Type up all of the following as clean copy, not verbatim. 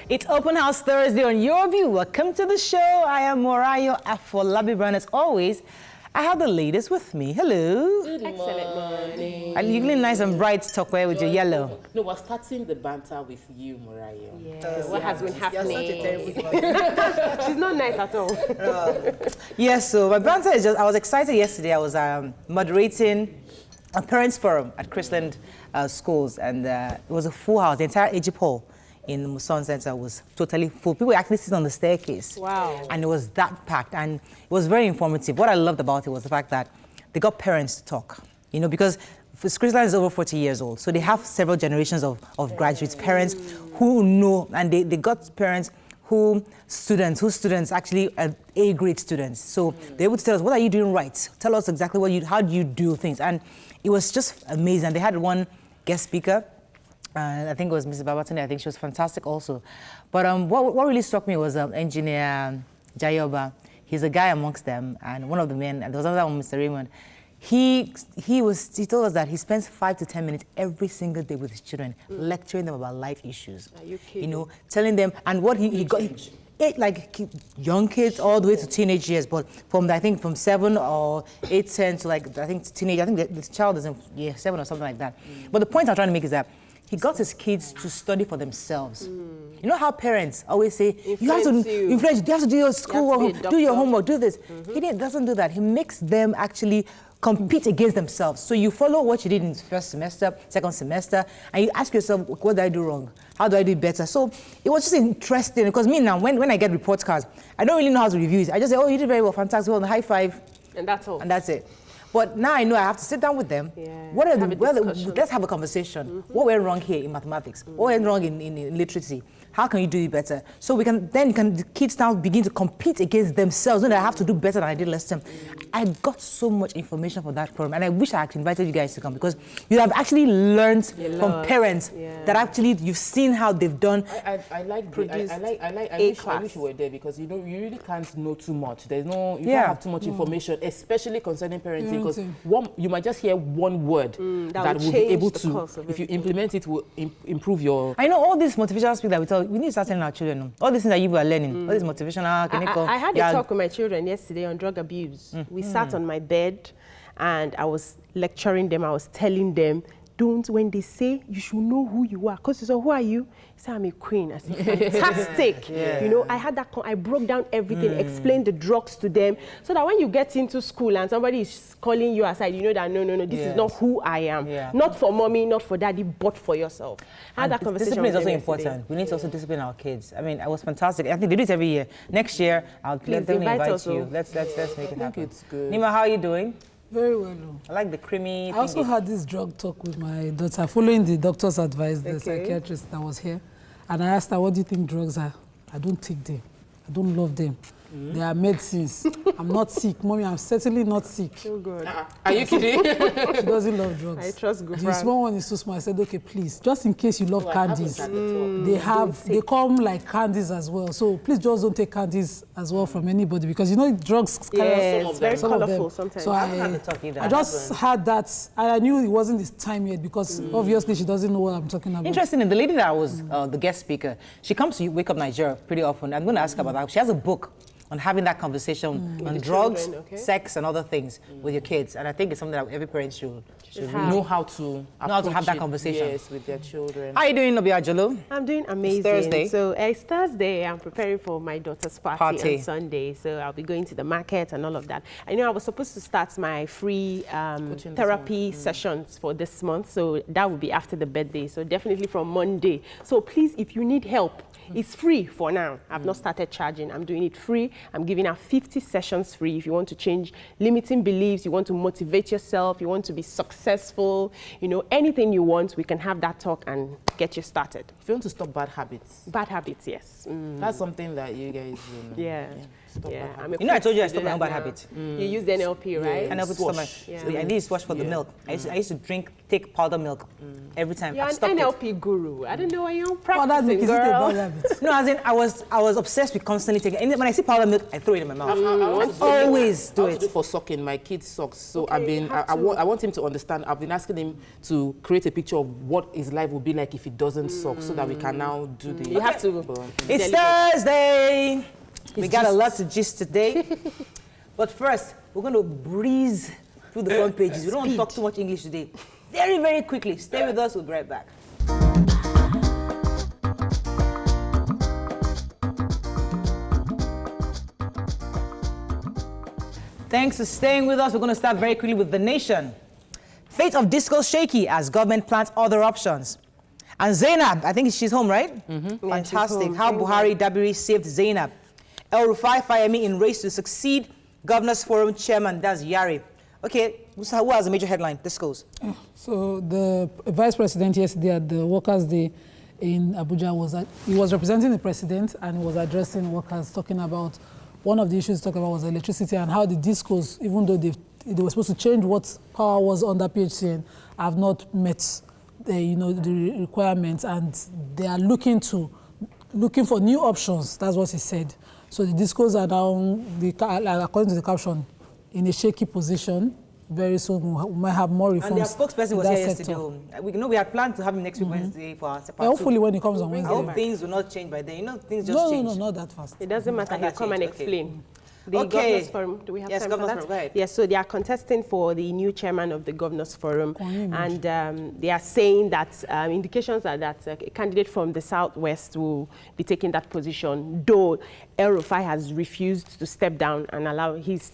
It's Open House Thursday on Your View. Welcome to the show. I am Morayo Afolabi Brown. As always, I have the ladies with me. Hello. Good Excellent morning. Are you feeling nice and bright, Tokwe, with your yellow? No, we're starting the banter with you, Morayo. Yeah. What has been happening? She's not nice at all. Yes, so my banter is just, I was excited yesterday. I was moderating a parents' forum at Chrisland schools, and it was a full house. The entire Egypt Hall in the Muson Center was totally full. People were actually sitting on the staircase. Wow. And it was that packed, and it was very informative. What I loved about it was the fact that they got parents to talk, you know, because Chrisland is over 40 years old, so they have several generations of graduates, parents who know, and they got parents whose students actually are A-grade students. So they would tell us, what are you doing right? Tell us exactly how do you do things? And it was just amazing. They had one guest speaker, I think it was Mrs. Babatune. I think she was fantastic also. But what really struck me was Engineer Jayoba. He's a guy amongst them, and one of the men, and there was another one, Mr. Raymond. He told us that he spends 5 to 10 minutes every single day with his children, lecturing them about life issues. Are you kidding? You know, telling them, and what he got, like young kids all the way to teenage years, but from 7 or 8, 10 to I think teenage. I think the child is in year 7 or something like that. But the point I'm trying to make is that he got his kids to study for themselves. You know how parents always say, you have to do your schoolwork, do your homework, do this. He doesn't do that. He makes them actually compete against themselves. So you follow what you did in the first semester, second semester, and you ask yourself, what did I do wrong? How do I do it better? So it was just interesting, because me now, when I get report cards, I don't really know how to review it. I just say, oh, you did very well, fantastic, well, high five. And that's all. And that's it. But now I know I have to sit down with them. Yeah. Let's have a conversation. What went wrong here in mathematics? What went wrong in literacy? How can you do it better? So the kids now begin to compete against themselves. When I have to do better than I did last time. I got so much information from that forum, and I wish I had invited you guys to come, because you have actually learned from parents that actually you've seen how they've done. I wish you were there, because you really can't know too much. You can't have too much information, especially concerning parenting, because you might just hear one word that will be able to, if you implement it, will improve your. I know all these motivational speak that we tell. We need to start telling our children all these things that you are learning. All these motivational. I had a talk with my children yesterday on drug abuse. We sat on my bed, and I was lecturing them. I was telling them, when they say you should know who you are, because you say, who are you? You say, I'm a queen. I said, fantastic. You know, I had that. I broke down everything, explained the drugs to them, so that when you get into school and somebody is calling you aside, you know that no, this is not who I am. Not for mommy, not for daddy, but for yourself. I had that conversation. Discipline is also important. We need to also discipline our kids. I mean, it was fantastic. I think they do it every year. Next year, I'll definitely invite you. Let's make it happen. It's good. Nima, how are you doing? Very well. No. I like the creamy. I also had this drug talk with my daughter, following the doctor's advice, the psychiatrist that was here. And I asked her, what do you think drugs are? I don't take them. I don't love them. They are medicines. I'm not sick. Mommy, I'm certainly not sick. Oh, God. Are you kidding? She doesn't love drugs. I trust good. The small one is too small. I said, okay, please, just in case you love candies. They come like candies as well. So please just don't take candies as well from anybody, because you know drugs it's very colorful sometimes. So I just had that. I knew it wasn't this time yet, because obviously she doesn't know what I'm talking about. Interesting, the lady that was the guest speaker, she comes to Wake Up Nigeria pretty often. I'm going to ask her about that. She has a book on having that conversation on drugs, sex, and other things with your kids. And I think it's something that every parent should know how to have that conversation. Yes, with their children. How are you doing, Nobia Jolo? I'm doing amazing. It's Thursday. So it's Thursday. I'm preparing for my daughter's party on Sunday. So I'll be going to the market and all of that. I know I was supposed to start my free therapy sessions for this month. So that will be after the birthday. So definitely from Monday. So please, if you need help, it's free for now. I've not started charging. I'm doing it free. I'm giving out 50 sessions free. If you want to change limiting beliefs, you want to motivate yourself, you want to be successful, you know, anything you want, we can have that talk and get you started. If you want to stop bad habits. Bad habits, yes. That's something that you guys do. Yeah. Yeah, you know, I told you I stopped my own bad habit. You used NLP, right? NLP to stop my. I did swash for the milk. I used to take powder milk every time. You're an NLP guru. I don't know why you're practicing, girl. No, as in I was obsessed with constantly taking. And when I see powder milk, I throw it in my mouth. I always do it. For sucking my kid's socks. So I want him to understand. I've been asking him to create a picture of what his life will be like if he doesn't suck, so that we can now do the. You have to. It's Thursday. We got a lot to gist today. But first, we're going to breeze through the front pages. We don't want to talk too much English today. Very, very quickly. Stay with us. We'll be right back. Thanks for staying with us. We're going to start very quickly with The Nation. Fate of disco shaky as government plans other options. And Zainab, I think she's home, right? Mm-hmm. Fantastic. How Buhari Dabiri saved Zainab. El Rufai Fayemi in race to succeed Governors Forum chairman, that's Yari. Okay, who has a major headline? This goes. So the vice president yesterday at the Workers' Day in Abuja he was representing the president and he was addressing workers, talking about one of the issues talking about was electricity and how the discos, even though they were supposed to change what power was under PHCN, have not met the requirements, and they are looking for new options. That's what he said. So the discos are now, according to the caption, in a shaky position. Very soon we might have more reforms. And their spokesperson was here yesterday. We had planned to have him next week Wednesday for our part hopefully when he comes on Wednesday. I hope things will not change by then. Things just change. No, not that fast. It doesn't matter. He'll come and explain. The Okay. Governors Forum, do we have Yes, time Governors for that? Forum, go ahead. Yes, so they are contesting for the new chairman of the Governors Forum, and they are saying that indications are that a candidate from the Southwest will be taking that position, though El Rufai has refused to step down and allow, he's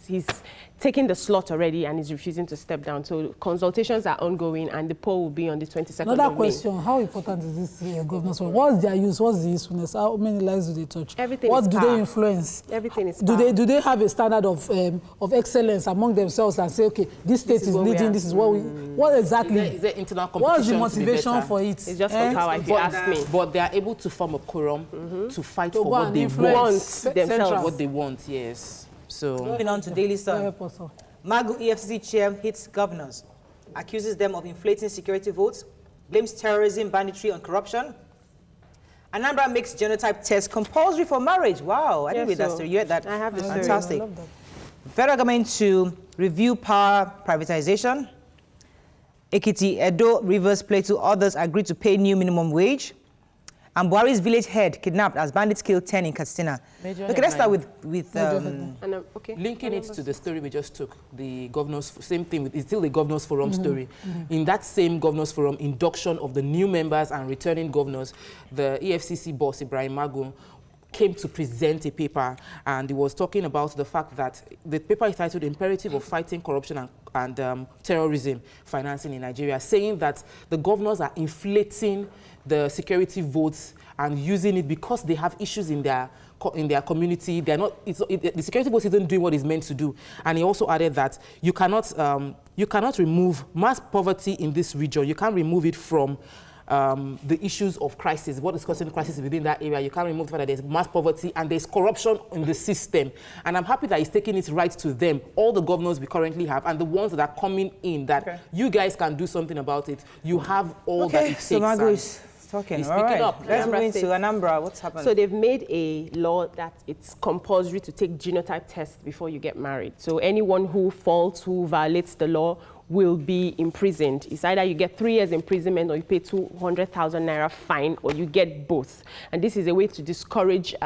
taking the slot already and is refusing to step down. So consultations are ongoing and the poll will be on the 22nd of May. Another question, how important is this Governors Forum? What's their use? What's the usefulness? How many lives do they touch? Everything what is do power. they influence? Everything is do power. they have a standard of excellence among themselves and say, okay, this state is leading, this is what we... What exactly? Is there internal competition? What's the motivation for it? It's just for power, if you ask me. But they are able to form a quorum to fight for go what and they influence want. themselves. What they want, yes. So Moving on to Daily Sun. Magu EFCC chair hits governors, accuses them of inflating security votes, blames terrorism, banditry, and corruption. Anambra makes genotype test compulsory for marriage. Wow, I didn't read that story. You heard that? I have the story. Fantastic. I love that. Federal government to review power privatization. Ekiti, Edo, Rivers, Plateau, others agreed to pay new minimum wage. And Buhari's village head kidnapped as bandits killed 10 in Katsina. Okay, let's start with linking it to the story we just took, the governors, same thing, it's still the Governors Forum story. In that same Governors Forum, induction of the new members and returning governors, the EFCC boss, Ibrahim Magu, came to present a paper, and he was talking about the fact that the paper is titled Imperative of Fighting Corruption and Terrorism Financing in Nigeria, saying that the governors are inflating the security votes and using it because they have issues in their community. They're not. The security vote isn't doing what it's meant to do. And he also added that you cannot remove mass poverty in this region. You can't remove it from the issues of crisis, what is causing crisis within that area. You can't remove the fact that there's mass poverty and there's corruption in the system. And I'm happy that he's taking it right to them, all the governors we currently have, and the ones that are coming in, that you guys can do something about it. You have all that it takes. So Magu is talking. He's all right. up. Let's move into Anambra. What's happened? So they've made a law that it's compulsory to take genotype tests before you get married. So anyone who faults, who violates the law, will be imprisoned. It's either you get 3 years imprisonment or you pay 200,000 naira fine, or you get both. And this is a way to discourage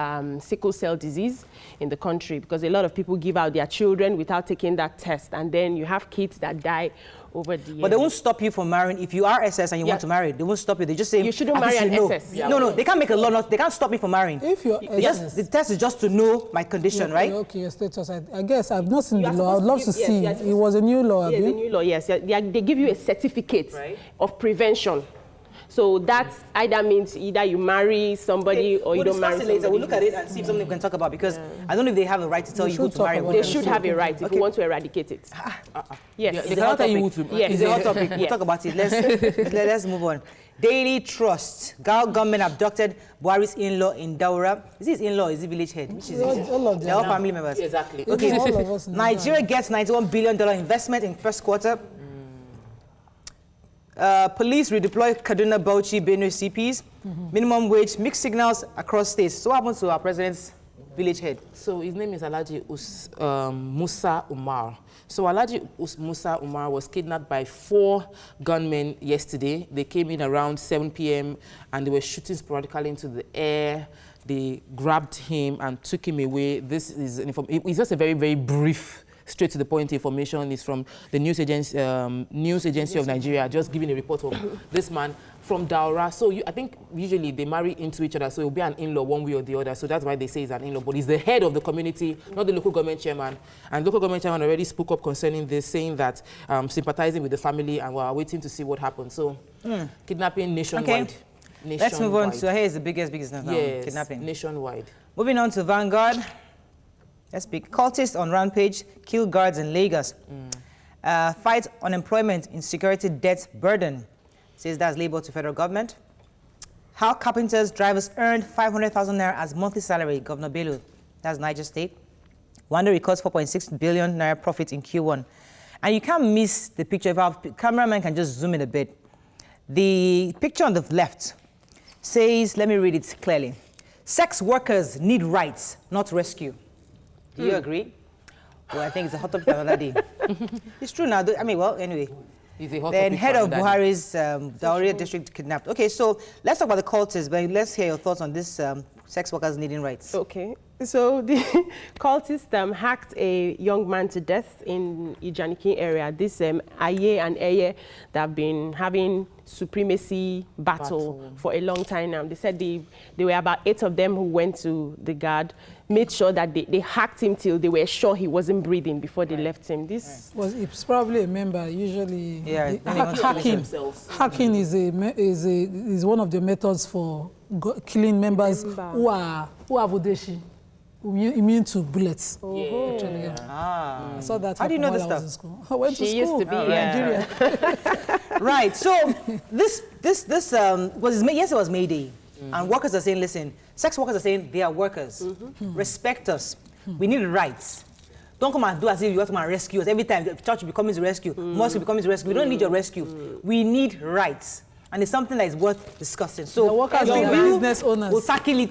sickle cell disease in the country, because a lot of people give out their children without taking that test, and then you have kids that die over the years. But they won't stop you from marrying. If you are SS and you want to marry, they won't stop you. They just say you shouldn't marry an SS. No, they can't make a law. They can't stop me from marrying. If you're SS, the test is just to know my condition, right? Okay, your status. I guess I've not seen the law. I'd love to see. It was a new law. Yes, a new law. Yes, they give you a certificate of prevention. So that either means either you marry somebody or you don't marry somebody. Later. We'll look at it and see if something we can talk about, because I don't know if they have a right to tell you who to marry. They should have a right if you want to eradicate it. Yes. It's a hot topic. It's a hot topic. We'll talk about it. Let's move on. Daily Trust. Ghana government abducted Buhari's in-law in Daura. Is his in-law? Is he village head? Which is it? All of them. They're all family members. Exactly. Okay. All of us Nigeria gets $91 billion investment in first quarter. Police redeploy Kaduna, Bauchi, Benue CPs. Minimum wage, mixed signals across states. So what happens to our president's village head? So his name is Alhaji Musa Umar. So Alhaji Musa Umar was kidnapped by 4 gunmen yesterday. They came in around 7 p.m. and they were shooting sporadically into the air. They grabbed him and took him away. This is it's just a very, very brief, straight to the point information. It's from the news agency of Nigeria, just giving a report of this man from Daura. So I think usually they marry into each other, so it'll be an in-law one way or the other. So that's why they say he's an in-law. But he's the head of the community, not the local government chairman. And local government chairman already spoke up concerning this, saying that sympathizing with the family, and we're waiting to see what happens. So kidnapping nationwide. Okay. Let's move on to, here's the biggest business now, yes, kidnapping. Nationwide. Moving on to Vanguard. Let's speak. Cultists on rampage, kill guards in Lagos. Fight unemployment, insecurity, debt burden. Says that's labeled to federal government. How carpenters, drivers earned 500,000 naira as monthly salary, Governor Bello. That's Niger State. Wanda records 4.6 billion naira profit in Q1. And you can't miss the picture. If our cameraman can just zoom in a bit. The picture on the left says, let me read it clearly. Sex workers need rights, not rescue. Do you agree? Well, I think it's a hot topic for another day. It's true now. I mean, well, anyway. Then head of Buhari's Daura district kidnapped. Okay, so let's talk about the cultists, but let's hear your thoughts on this sex workers needing rights. Okay, so the cultists hacked a young man to death in Ijaniki area. This Aye and Eye that have been having supremacy battle for a long time now. They said there were about 8 of them who went to the guard, made sure that they hacked him till they were sure he wasn't breathing before they left him. This was it's probably a member. Usually, hacking is one of the methods for killing members who have Odeshi, immune to bullets. Actually, yeah. I saw that. How do you know this stuff? I went to school. She used to be in Nigeria. Right. So this was yes, it was May Day, and workers are saying, listen, sex workers are saying they are workers. Respect us. We need rights. Don't come and do as if you want to come and rescue us. Every time the church becomes a rescue, mosque becomes a rescue. We don't need your rescue. We need rights. And it's something that is worth discussing. So the workers are business owners. We'll tackle it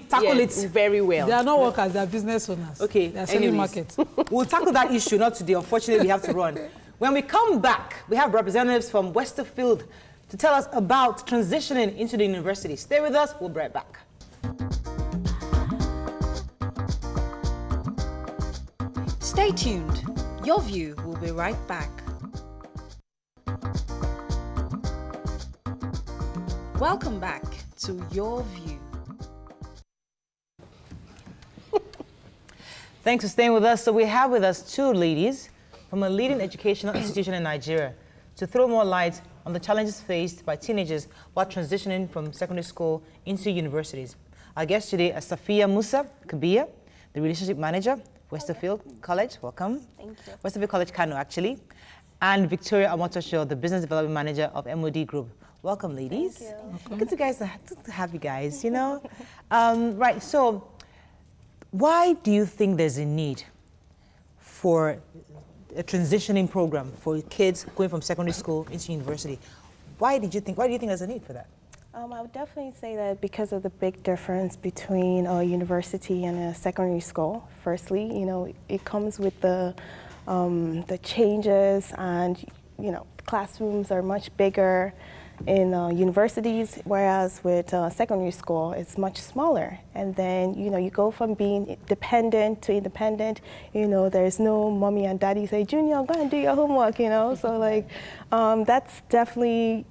very well. They are not workers, they are business owners. Okay. They are selling markets. We'll tackle that issue, not today. Unfortunately, we have to run. When we come back, we have representatives from Westerfield to tell us about transitioning into the university. Stay with us. We'll be right back. Stay tuned. Your View will be right back. Welcome back to Your View. Thanks for staying with us. So we have with us 2 ladies from a leading educational institution in Nigeria to throw more light on the challenges faced by teenagers while transitioning from secondary school into universities. Our guest today is Safiya Musa Kabia, the relationship manager, Westerfield College. Welcome. Thank you. Westerfield College, Kano, actually. And Victoria Amotosho, the business development manager of MOD Group. Welcome, ladies. Thank you. Good to have you guys, you know. Right, so why do you think there's a need for a transitioning program for kids going from secondary school into university? Why do you think there's a need for that? I would definitely say that because of the big difference between a university and a secondary school. Firstly, you know, it comes with the changes, and you know, classrooms are much bigger in universities, whereas with secondary school, it's much smaller. And then, you know, you go from being dependent to independent. You know, there's no mommy and daddy say, Junior, go and do your homework, you know. So like, that's definitely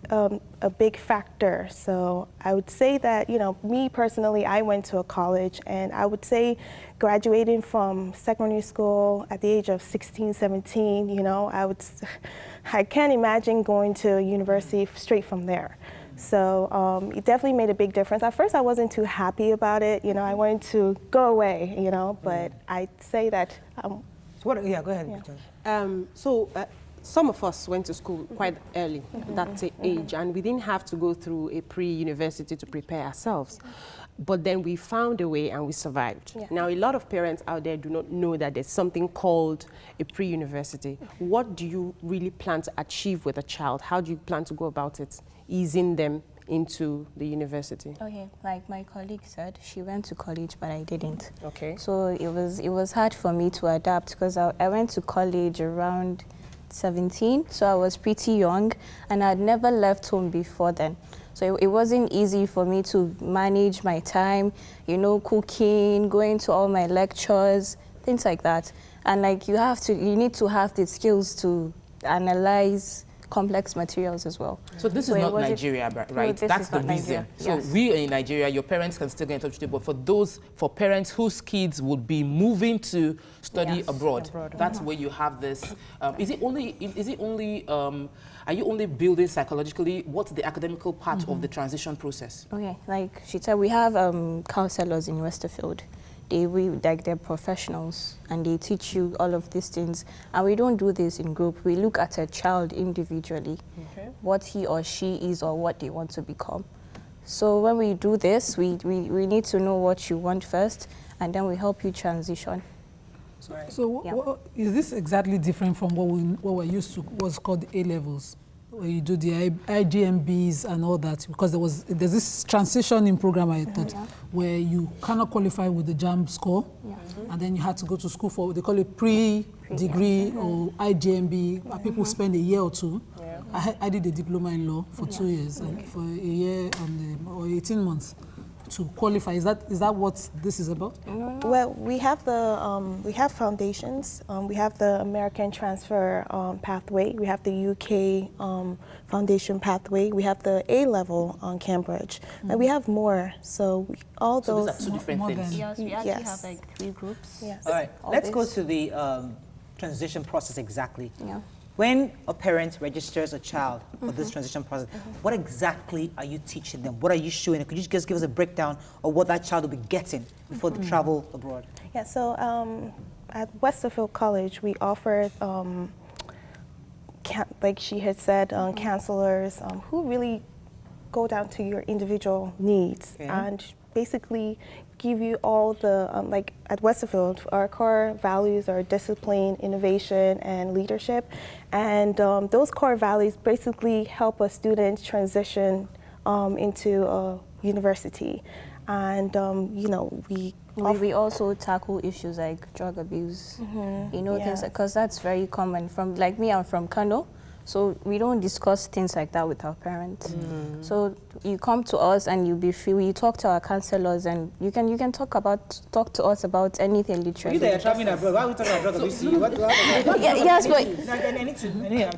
a big factor. So I would say that, you know, me personally, I went to a college, and I would say graduating from secondary school at the age of 16, 17, you know, I can't imagine going to university straight from there. So it definitely made a big difference. At first, I wasn't too happy about it. You know, I wanted to go away, you know, but I'd say that... Yeah, go ahead. Yeah. some of us went to school quite early, that age, and we didn't have to go through a pre-university to prepare ourselves. But then we found a way and we survived. Yeah. Now, a lot of parents out there do not know that there's something called a pre-university. What do you really plan to achieve with a child? How do you plan to go about it, easing them into the university? Okay, like my colleague said, she went to college, but I didn't. Okay. So it was hard for me to adapt because I went to college around 17, so I was pretty young, and I'd never left home before then. So it wasn't easy for me to manage my time, you know, cooking, going to all my lectures, things like that. And like you need to have the skills to analyze complex materials as well. So this is not Nigeria, right? No, that's the reason. So we are in Nigeria, your parents can still get in touch with you, but for parents whose kids would be moving to study abroad, that's where you have this. Are you only building psychologically? What's the academical part of the transition process? Okay, like she said, we have counselors in Westerfield. They're professionals and they teach you all of these things. And we don't do this in group. We look at a child individually, what he or she is or what they want to become. So when we do this, we need to know what you want first, and then we help you transition. So is this exactly different from what we're used to, what's called A-levels, where you do the IGMBs and all that? Because there's this transitioning program, I thought, where you cannot qualify with the JAMB score, and then you had to go to school for, they call it pre-degree or IGMB, where people spend a year or two. I did a diploma in law for 2 years, and for a year or 18 months. To qualify, is that what this is about? Well, we have foundations. We have the American transfer pathway. We have the UK foundation pathway. We have the A-level on Cambridge, and we have more. So all those. These are two different things. Yes, we actually have like 3 groups. Yes. All right, let's go to the transition process exactly. Yeah. When a parent registers a child for this transition process, what exactly are you teaching them? What are you showing them? Could you just give us a breakdown of what that child will be getting before they travel abroad? Yeah, so at Westerfield College, we offer, like she had said, counselors who really go down to your individual needs and basically give you all the, like at Westerfield, our core values are discipline, innovation, and leadership. And those core values basically help a student transition into a university. And, you know, we also tackle issues like drug abuse, you know, things, because that's very common. From, like me, I'm from Kano. So we don't discuss things like that with our parents. So you come to us and you be free. We talk to our counselors, and you can talk to us about anything literally. You are traveling abroad. Why are we talking about drug abuse? Yes, but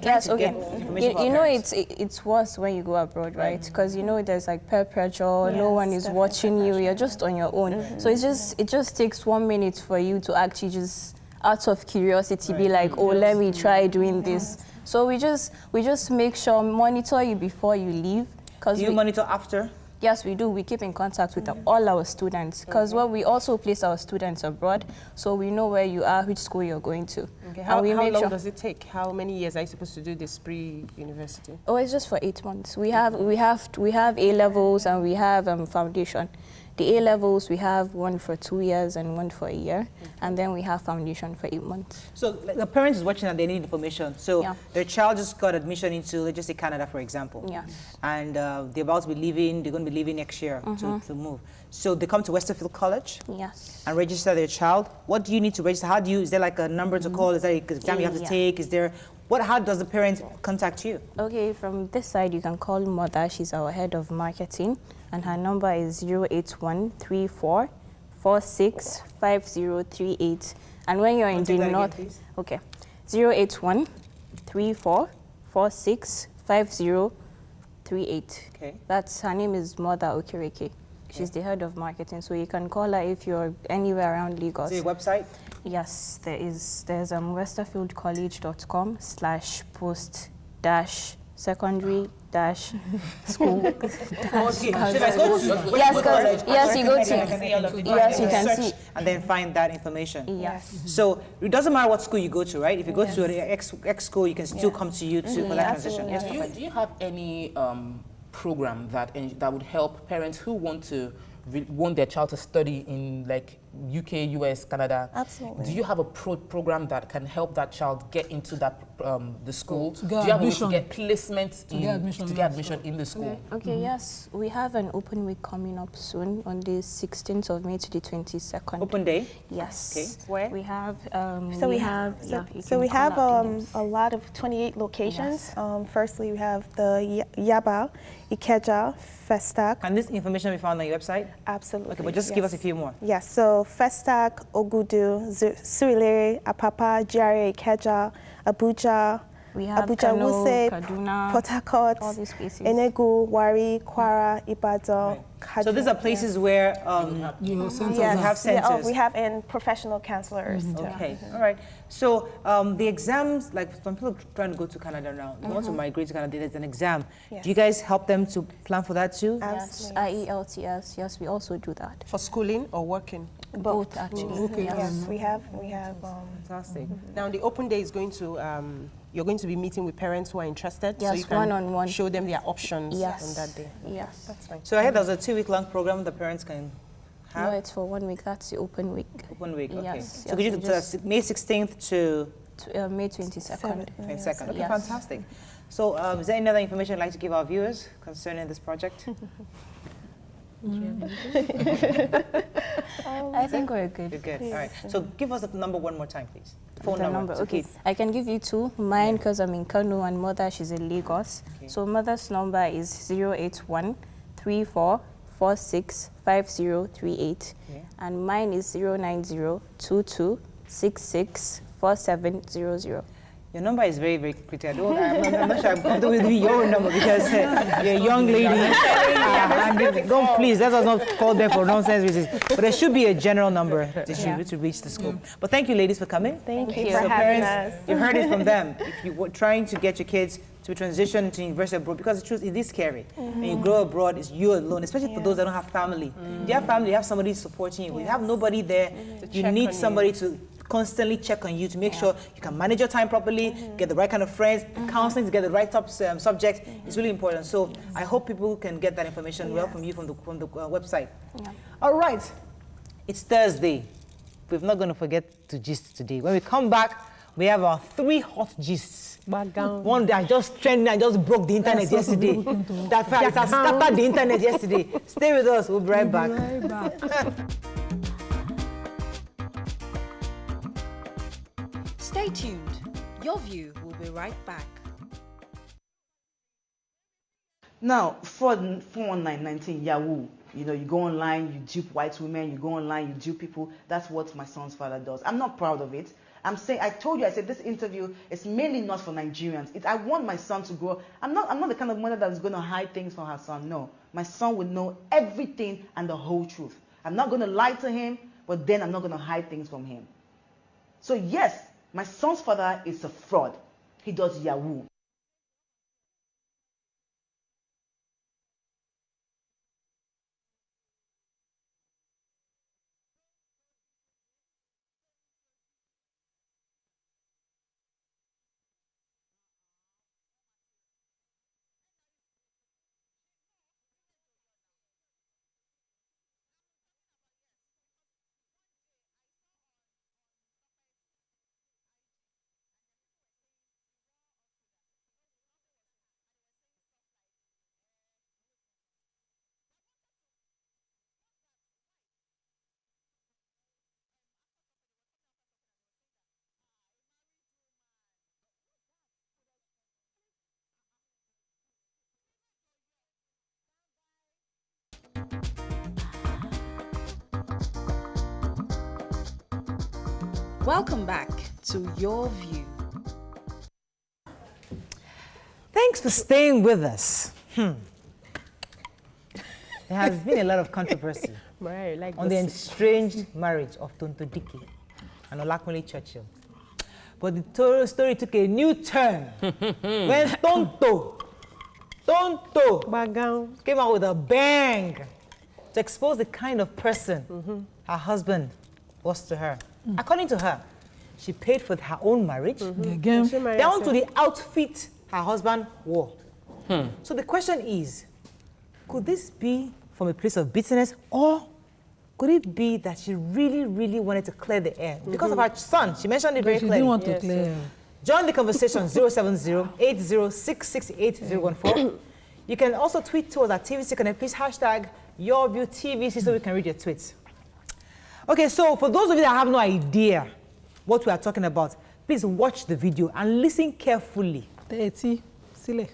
yes, okay. You know, it's worse when you go abroad, right? Because you know there's like peer pressure. No one is watching you. You're just on your own. So it just takes 1 minute for you to actually just out of curiosity be like, oh, let me try doing this. So we just make sure, monitor you before you leave. Do you monitor after? Yes, we do. We keep in contact with all our students because we also place our students abroad, so we know where you are, which school you're going to. Okay. How long does it take? How many years are you supposed to do this pre-university? Oh, it's just for 8 months. We have A-levels and we have foundation. The A-levels, we have one for 2 years and one for a year, and then we have foundation for 8 months. So like, the parents is watching and they need information. So their child just got admission into, let's just say Canada, for example. Yes. And they're about to be leaving, they're going to be leaving next year to move. So they come to Westerfield College yes. and register their child. What do you need to register? Is there like a number to call? Is there an exam you have to take? Is there, how does the parent contact you? Okay, from this side, you can call Mother. She's our head of marketing. And her number is 08134465038. And when you're in the north, okay, 08134465038. Okay. Her name is Mother Okereke. She's the head of marketing, so you can call her if you're anywhere around Lagos. Is there a website? Yes, there's westerfieldcollege.com/post-secondary dash school. Yes, you go to. Yes, you can see. And then find that information. Yes. So it doesn't matter what school you go to, right? If you go to an X school, you can still come to you too for that transition. Yes. Do you have any program that would help parents who want their child to study in like UK, US, Canada? Absolutely. Do you have a program that can help that child get into that the school? To get Do you have a way admission. to get placement To get admission in the school? Okay, yes. We have an open week coming up soon on the 16th of May to the 22nd. Open day? Yes. Okay. Where? We have We have a lot of 28 locations. Yes. Firstly, we have the Yaba, Ikeja, Festac. Can this information be found on your website? Absolutely. Okay, but just give us a few more. Yes, so Festac, Ogudu, Surulere, Apapa, GRA, Ikeja, Abuja, We have Abuja, Kano, Wuse, Kaduna, Port Harcourt, all these places. Enugu, Wari, Kwara, Ibadan. So these are places where You centers Yes. have centers. We have in professional counselors too. Okay, all right. So the exams, like when people are trying to go to Canada now, they want to migrate to Canada, there's an exam. Yes. Do you guys help them to plan for that too? Yes, Absolutely. IELTS. Yes, we also do that. For schooling or working? Both actually. Okay. Yes, we have. Fantastic. Now, the open day is going to, you're going to be meeting with parents who are interested. So Yes, you can one-on-one. show them their options Yes. on that day. Yes. That's fine. So I heard there's a 2-week-long program the parents can No, have. it's for 1 week. That's the open week. Open week, okay. Yes, So could you yes, do we just- May 16th to May 22nd. 22nd? Okay, Yes. fantastic. So is there any other information you'd like to give our viewers concerning this project? I think we're good. You're good. All right. So give us the number one more time, please. Phone The number. to okay. keep. I can give you two. Mine, because I'm in Kano, and mother, she's in Lagos. Okay. So mother's number is 081 34 46 5038. Okay. And mine is 090 22 66 4700. Your number is very, very pretty. I'm not sure I'm comfortable with your number because you're a young lady. And don't please, let us not call them for nonsense reasons. But there should be a general number to reach the school. But thank you, ladies, for coming. Thank you So for having parents, us. you heard it from them. If you were trying to get your kids to transition to university abroad, because the truth, it is scary. When you grow abroad, it's you alone, especially for those that don't have family. If you have family, you have somebody supporting you. When you have nobody there, you need somebody to constantly check on you to make sure you can manage your time properly, get the right kind of friends, counseling to get the right top subject. It's really important. So I hope people can get that information well from you from the website. Yeah. All right, it's Thursday. We're not going to forget to gist today. When we come back, we have our 3 hot gists. One that just trending and just broke the internet yesterday. That fact, it has scattered the internet yesterday. Stay with us. We'll be right back. Stay tuned. Your View will be right back. Now, 41919 Yahoo. You know, you go online, you dupe white women, you go online, you dupe people. That's what my son's father does. I'm not proud of it. I'm saying, I told you, I said this interview is mainly not for Nigerians. I want my son to grow. I'm not the kind of mother that's going to hide things from her son. No. My son would know everything and the whole truth. I'm not going to lie to him, but then I'm not going to hide things from him. So yes, my son's father is a fraud. He does Yahoo. Welcome back to Your View. Thanks for staying with us. There has been a lot of controversy on the estranged marriage of Tonto Dike and Olakunle Churchill. But the story took a new turn when Tonto Tonto came out with a bang to expose the kind of person her husband was to her. According to her, she paid for her own marriage, down to the outfit her husband wore. So the question is, could this be from a place of bitterness, or could it be that she really, really wanted to clear the air? Because of her son, she mentioned it very clearly. She didn't want to clear. Join the conversation 070-8066-8014. You can also tweet to us at TVC Connect. Please hashtag YourViewTVC so we can read your tweets. Okay, so for those of you that have no idea what we are talking about, please watch the video and listen carefully. 30, silly.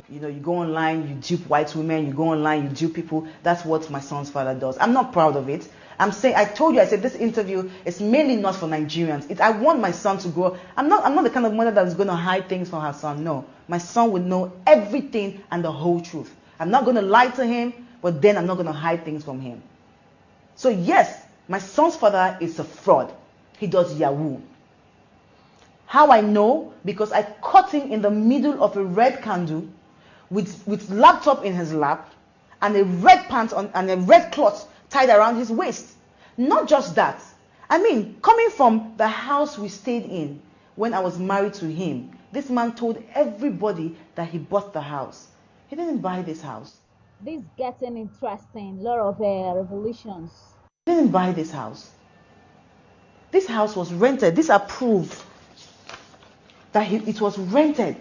You know, you go online, you dupe white women, you go online, you dupe people. That's what my son's father does. I'm not proud of it. I'm saying, I told you, I said this interview is mainly not for Nigerians. I want my son to grow. I'm not the kind of mother that's going to hide things from her son. No, my son would know everything and the whole truth. I'm not going to lie to him, but then I'm not going to hide things from him. So yes, my son's father is a fraud. He does Yahoo. How I know? Because I caught him in the middle of a red candle with laptop in his lap and a red pants on and a red cloth tied around his waist. Not just that. I mean, coming from the house we stayed in when I was married to him, this man told everybody that he bought the house. He didn't buy this house. This is getting interesting. Lot of revolutions. He didn't buy this house. This house was rented. This approved that it was rented.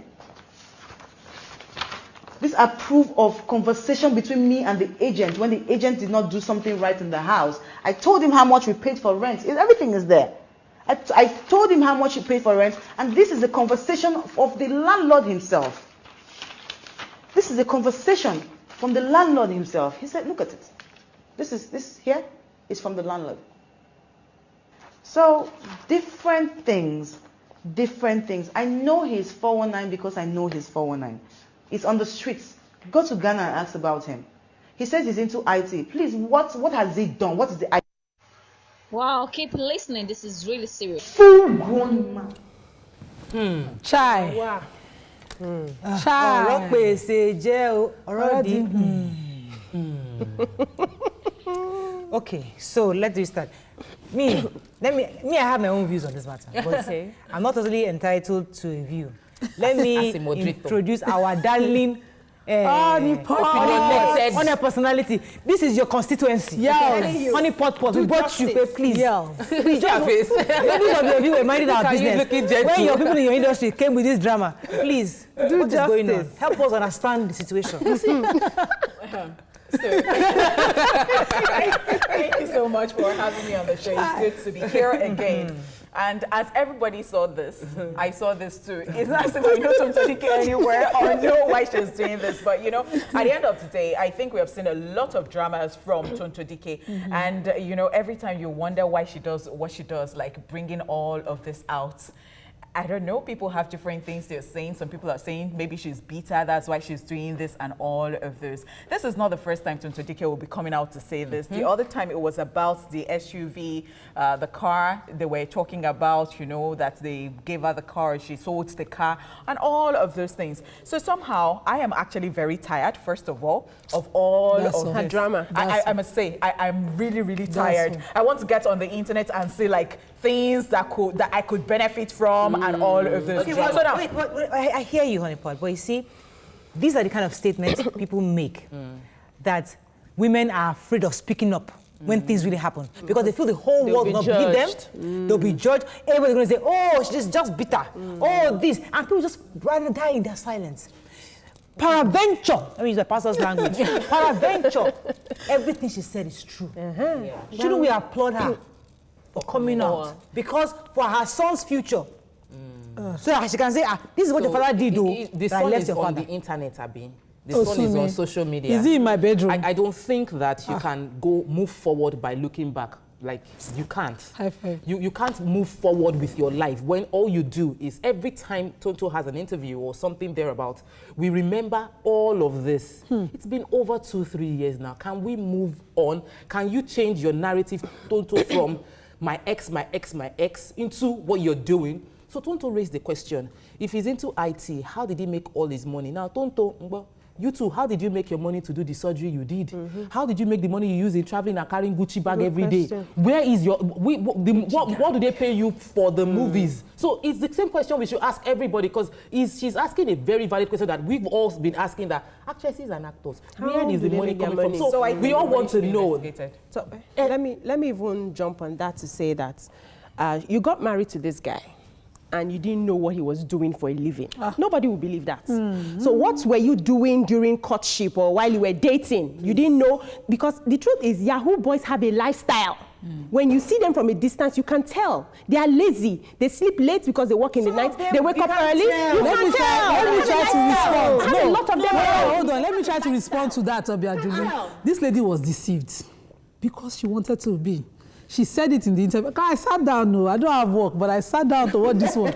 This approve of conversation between me and the agent when the agent did not do something right in the house. I told him how much we paid for rent. Everything is there. I told him how much he paid for rent, and this is a conversation of the landlord himself. This is a conversation from the landlord himself. He said, look at it. This here is from the landlord. So different things. I know he's 419 because I know he's 419. It's on the streets. Go to Ghana and ask about him. He says he's into IT. Please, what has he done? What is the IT? Wow, keep listening. This is really serious. Full-grown man. Chai. Wow. Chai. Already. Okay, so let's restart. I have my own views on this matter, but I'm not totally entitled to a view. Let me introduce our darling on her personality. This is your constituency. Yes. Honey pot, we brought you. Please. Please, ladies of you were minding our business. When your people in your industry came with this drama, please, what is going on? Help us understand the situation. Thank you so much for having me on the show. It's good to be here again. And as everybody saw this, I saw this too. It's not as if I know Tonto anywhere or know why she's doing this. But, you know, at the end of the day, I think we have seen a lot of dramas from Tonto Dike. And, you know, every time you wonder why she does what she does, like bringing all of this out. I don't know, people have different things they're saying. Some people are saying maybe she's bitter, that's why she's doing this and all of this. This is not the first time Tonto Dike will be coming out to say this. The other time it was about the SUV, the car. They were talking about, you know, that they gave her the car, she sold the car, and all of those things. So somehow, I am actually very tired, first of all of her drama. I must say, I'm really, really tired. I want to get on the internet and see like things that I could benefit from and all of those. Okay, wait, I hear you, Honeypot, but you see, these are the kind of statements people make that women are afraid of speaking up when things really happen because they feel the whole world will not believe them. They'll be judged. Everybody's going to say, oh, she's just bitter. Oh, this. And people just rather die in their silence. Paraventure, I mean, use the pastor's language. Paraventure, everything she said is true. Shouldn't we applaud her for coming out? Because for her son's future, so that she can say, this is what your father did, though. The son is on the internet, Abi. The son is on social media. Is he in my bedroom? I don't think that you can move forward by looking back. Like, you can't. High five. You can't move forward with your life when all you do is every time Tonto has an interview or something thereabout, we remember all of this. It's been over 2-3 years now. Can we move on? Can you change your narrative, Tonto, from my ex, into what you're doing? So Tonto raised the question, if he's into IT, how did he make all his money? Now, Tonto, you too, how did you make your money to do the surgery you did? How did you make the money you use in traveling and carrying Gucci bag every day? Where is your, what do they pay you for the movies? So it's the same question we should ask everybody, because she's asking a very valid question that we've all been asking, that actresses and actors, where is the money coming from? So we all want to know. So let me even jump on that to say that you got married to this guy and you didn't know what he was doing for a living. Nobody will believe that. So what were you doing during courtship or while you were dating? You didn't know, because the truth is Yahoo boys have a lifestyle. When you see them from a distance, you can tell. They are lazy. They sleep late because they work in the night. They wake up early. Let me try to respond. No, a lot of them hold on. Let me try to respond to that, Obiadulu. This lady was deceived because she wanted to be. She said it in the interview. I sat down, no, I don't have work, but I sat down to watch this one.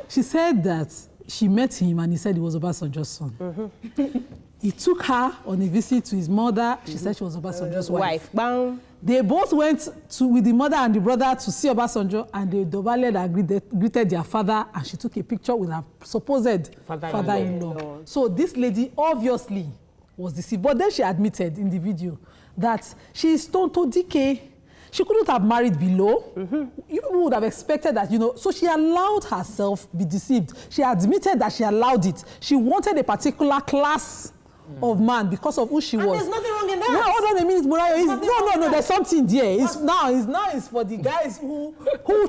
She said that she met him and he said he was Obasanjo's son. He took her on a visit to his mother. She said she was Obasanjo's wife. They both went with the mother and the brother to see Obasanjo, and they dobaled and greeted their father, and she took a picture with her supposed father-in-law. So this lady obviously was deceived. But then she admitted in the video that she is Tonto Dike. She couldn't have married below. You would have expected that, so she allowed herself be deceived. She admitted that she allowed it. She wanted a particular class of man because of who she was. There's nothing wrong in that. No, hold on a minute, Murayo. No, there's something there. It's for the guys who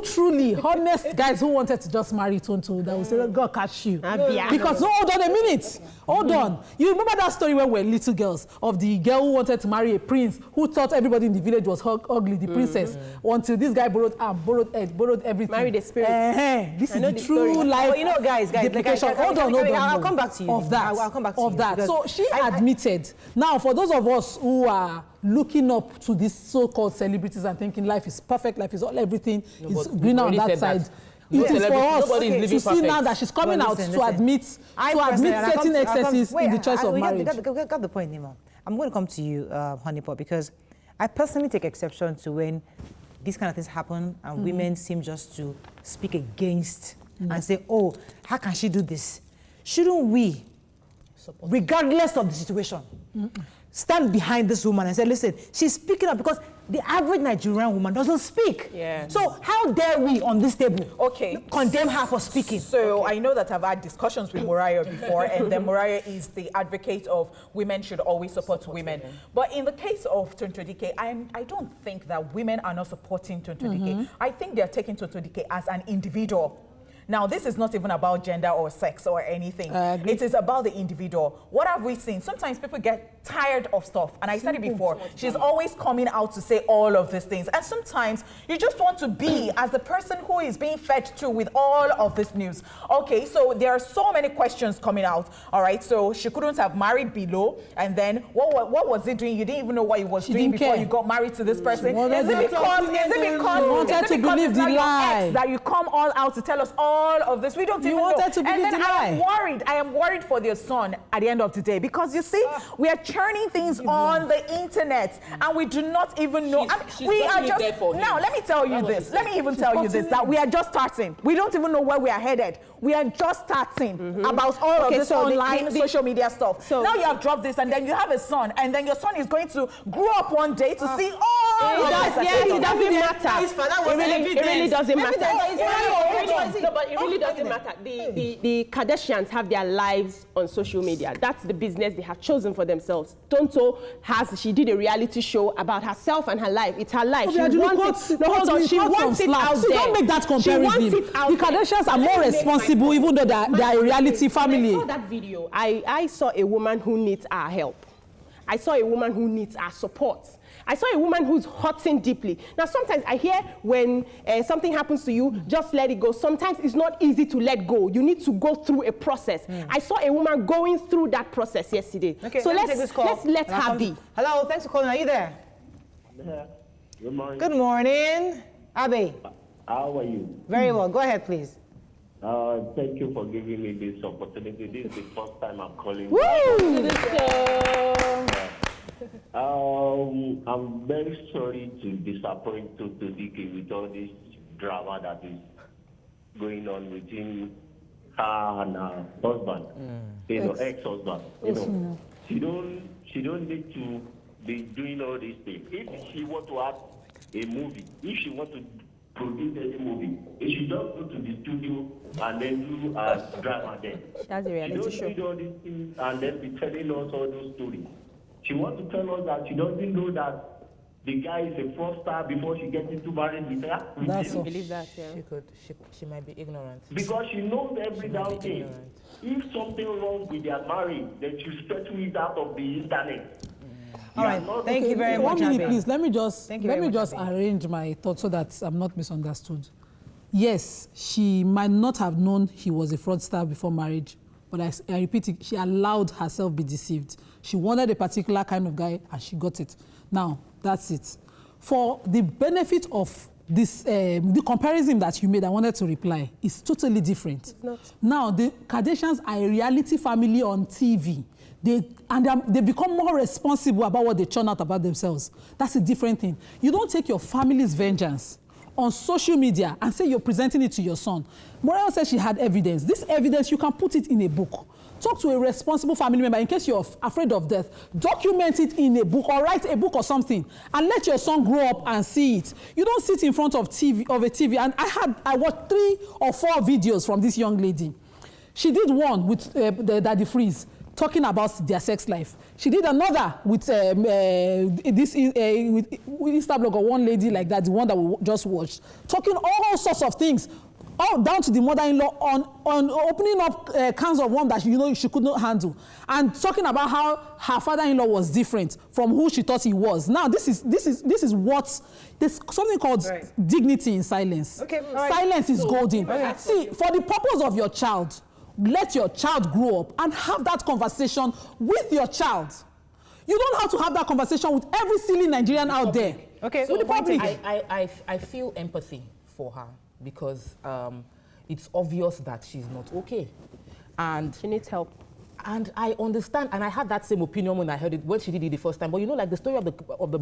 truly, honest guys who wanted to just marry Tonto, that will say, God catch you. Because, no, hold on a minute. Hold on. You remember that story when we were little girls, of the girl who wanted to marry a prince, who thought everybody in the village was ugly, the princess, until this guy borrowed arm, borrowed head, borrowed everything. Married a spirit. This is the true life. Guys, hold on. I'll come back to you. I'll come back to you. So she admitted. Now, for those of us who are looking up to these so-called celebrities and thinking life is perfect, life is all everything, is greener on that side. It is for us to see now that she's coming out to admit certain excesses in the choice of marriage. Got the point, Nima. I'm going to come to you, Honeypot, because I personally take exception to when these kind of things happen and women seem just to speak against and say, oh, how can she do this? Shouldn't we, regardless of the situation, stand behind this woman and say, listen, she's speaking up, because the average Nigerian woman doesn't speak. So how dare we on this table condemn her for speaking? So I know that I've had discussions with Moriah before, and then Moriah is the advocate of women should always support women. But in the case of Tonto Dike, I don't think that women are not supporting Tonto Dike. I think they're taking Tonto Dike as an individual. Now, this is not even about gender or sex or anything. It is about the individual. What have we seen? Sometimes people get tired of stuff. And I said it before. She's always coming out to say all of these things. And sometimes you just want to be as the person who is being fed to with all of this news. Okay, so there are so many questions coming out. All right, so she couldn't have married below. And then what was he doing? You didn't even know what he was doing before you got married to this person. Is it because that you come all out to tell us all of this? We don't even know. And then I am worried for their son at the end of the day, because you see, we are churning things on the internet and we do not even know. We are just now. Let me tell you this. Let me even tell you this: that we are just starting. We don't even know where we are headed. We are just starting about all of this online social media stuff. So now you have dropped this, and then you have a son, and then your son is going to grow up one day to see all. It doesn't matter. It really doesn't matter. No, but it really doesn't matter. The Kardashians have their lives on social media. That's the business they have chosen for themselves. Tonto she did a reality show about herself and her life. It's her life. She wants it. No, hold on. She wants it out there. Don't make that comparison. The Kardashians are more responsible, even though they are a reality family. I saw that video. I saw a woman who needs our help. I saw a woman who needs our support. I saw a woman who's hurting deeply. Now, sometimes I hear when something happens to you, just let it go. Sometimes it's not easy to let go. You need to go through a process. I saw a woman going through that process yesterday. Okay, so let's let her be. Hello, thanks for calling. Are you there? Yeah. Good morning. Good morning. Abe. How are you? Very well. Go ahead, please. Thank you for giving me this opportunity. This is the first time I'm calling. Woo! I'm very sorry to disappoint Tonto Dike with all this drama that is going on between her and her husband, ex-husband. She don't need to be doing all these things. If she want to act a movie, if she want to produce any movie, if she just go to the studio and then do a drama there. She has a reality show. She don't do all these things and then be telling us all those stories. She wants to tell us that she doesn't know that the guy is a fraudster before she gets into marriage with her. That's all. Believe that, yeah. She might be ignorant. Because she knows every damn thing. If something wrong with their marriage, then she settle it out of the internet. All right, thank you very much. 1 minute, please. Let me just arrange my thoughts so that I'm not misunderstood. Yes, she might not have known he was a fraudster before marriage, but I repeat it, she allowed herself be deceived. She wanted a particular kind of guy and she got it. Now, that's it. For the benefit of this, the comparison that you made, I wanted to reply, is totally different. It's not. Now, the Kardashians are a reality family on TV. They become more responsible about what they churn out about themselves. That's a different thing. You don't take your family's vengeance on social media and say you're presenting it to your son. Morel said she had evidence. This evidence, you can put it in a book. Talk to a responsible family member in case you're afraid of death. Document it in a book or write a book or something and let your son grow up and see it. You don't sit in front of a TV. And I watched 3 or 4 videos from this young lady. She did one with Daddy Freeze, talking about their sex life. She did another with with Insta blog or one lady like that, the one that we just watched, talking all sorts of things, all down to the mother-in-law on opening up cans of worms that she could not handle, and talking about how her father-in-law was different from who she thought he was. Now this is what there's something called dignity in silence. Okay, silence is golden. See, for the purpose of your child, let your child grow up and have that conversation with your child. You don't have to have that conversation with every silly Nigerian out there. Okay, so with the public. I feel empathy for her because it's obvious that she's not okay. And she needs help. And I understand, and I had that same opinion when I heard it, when she did it the first time. But you know, like the story of the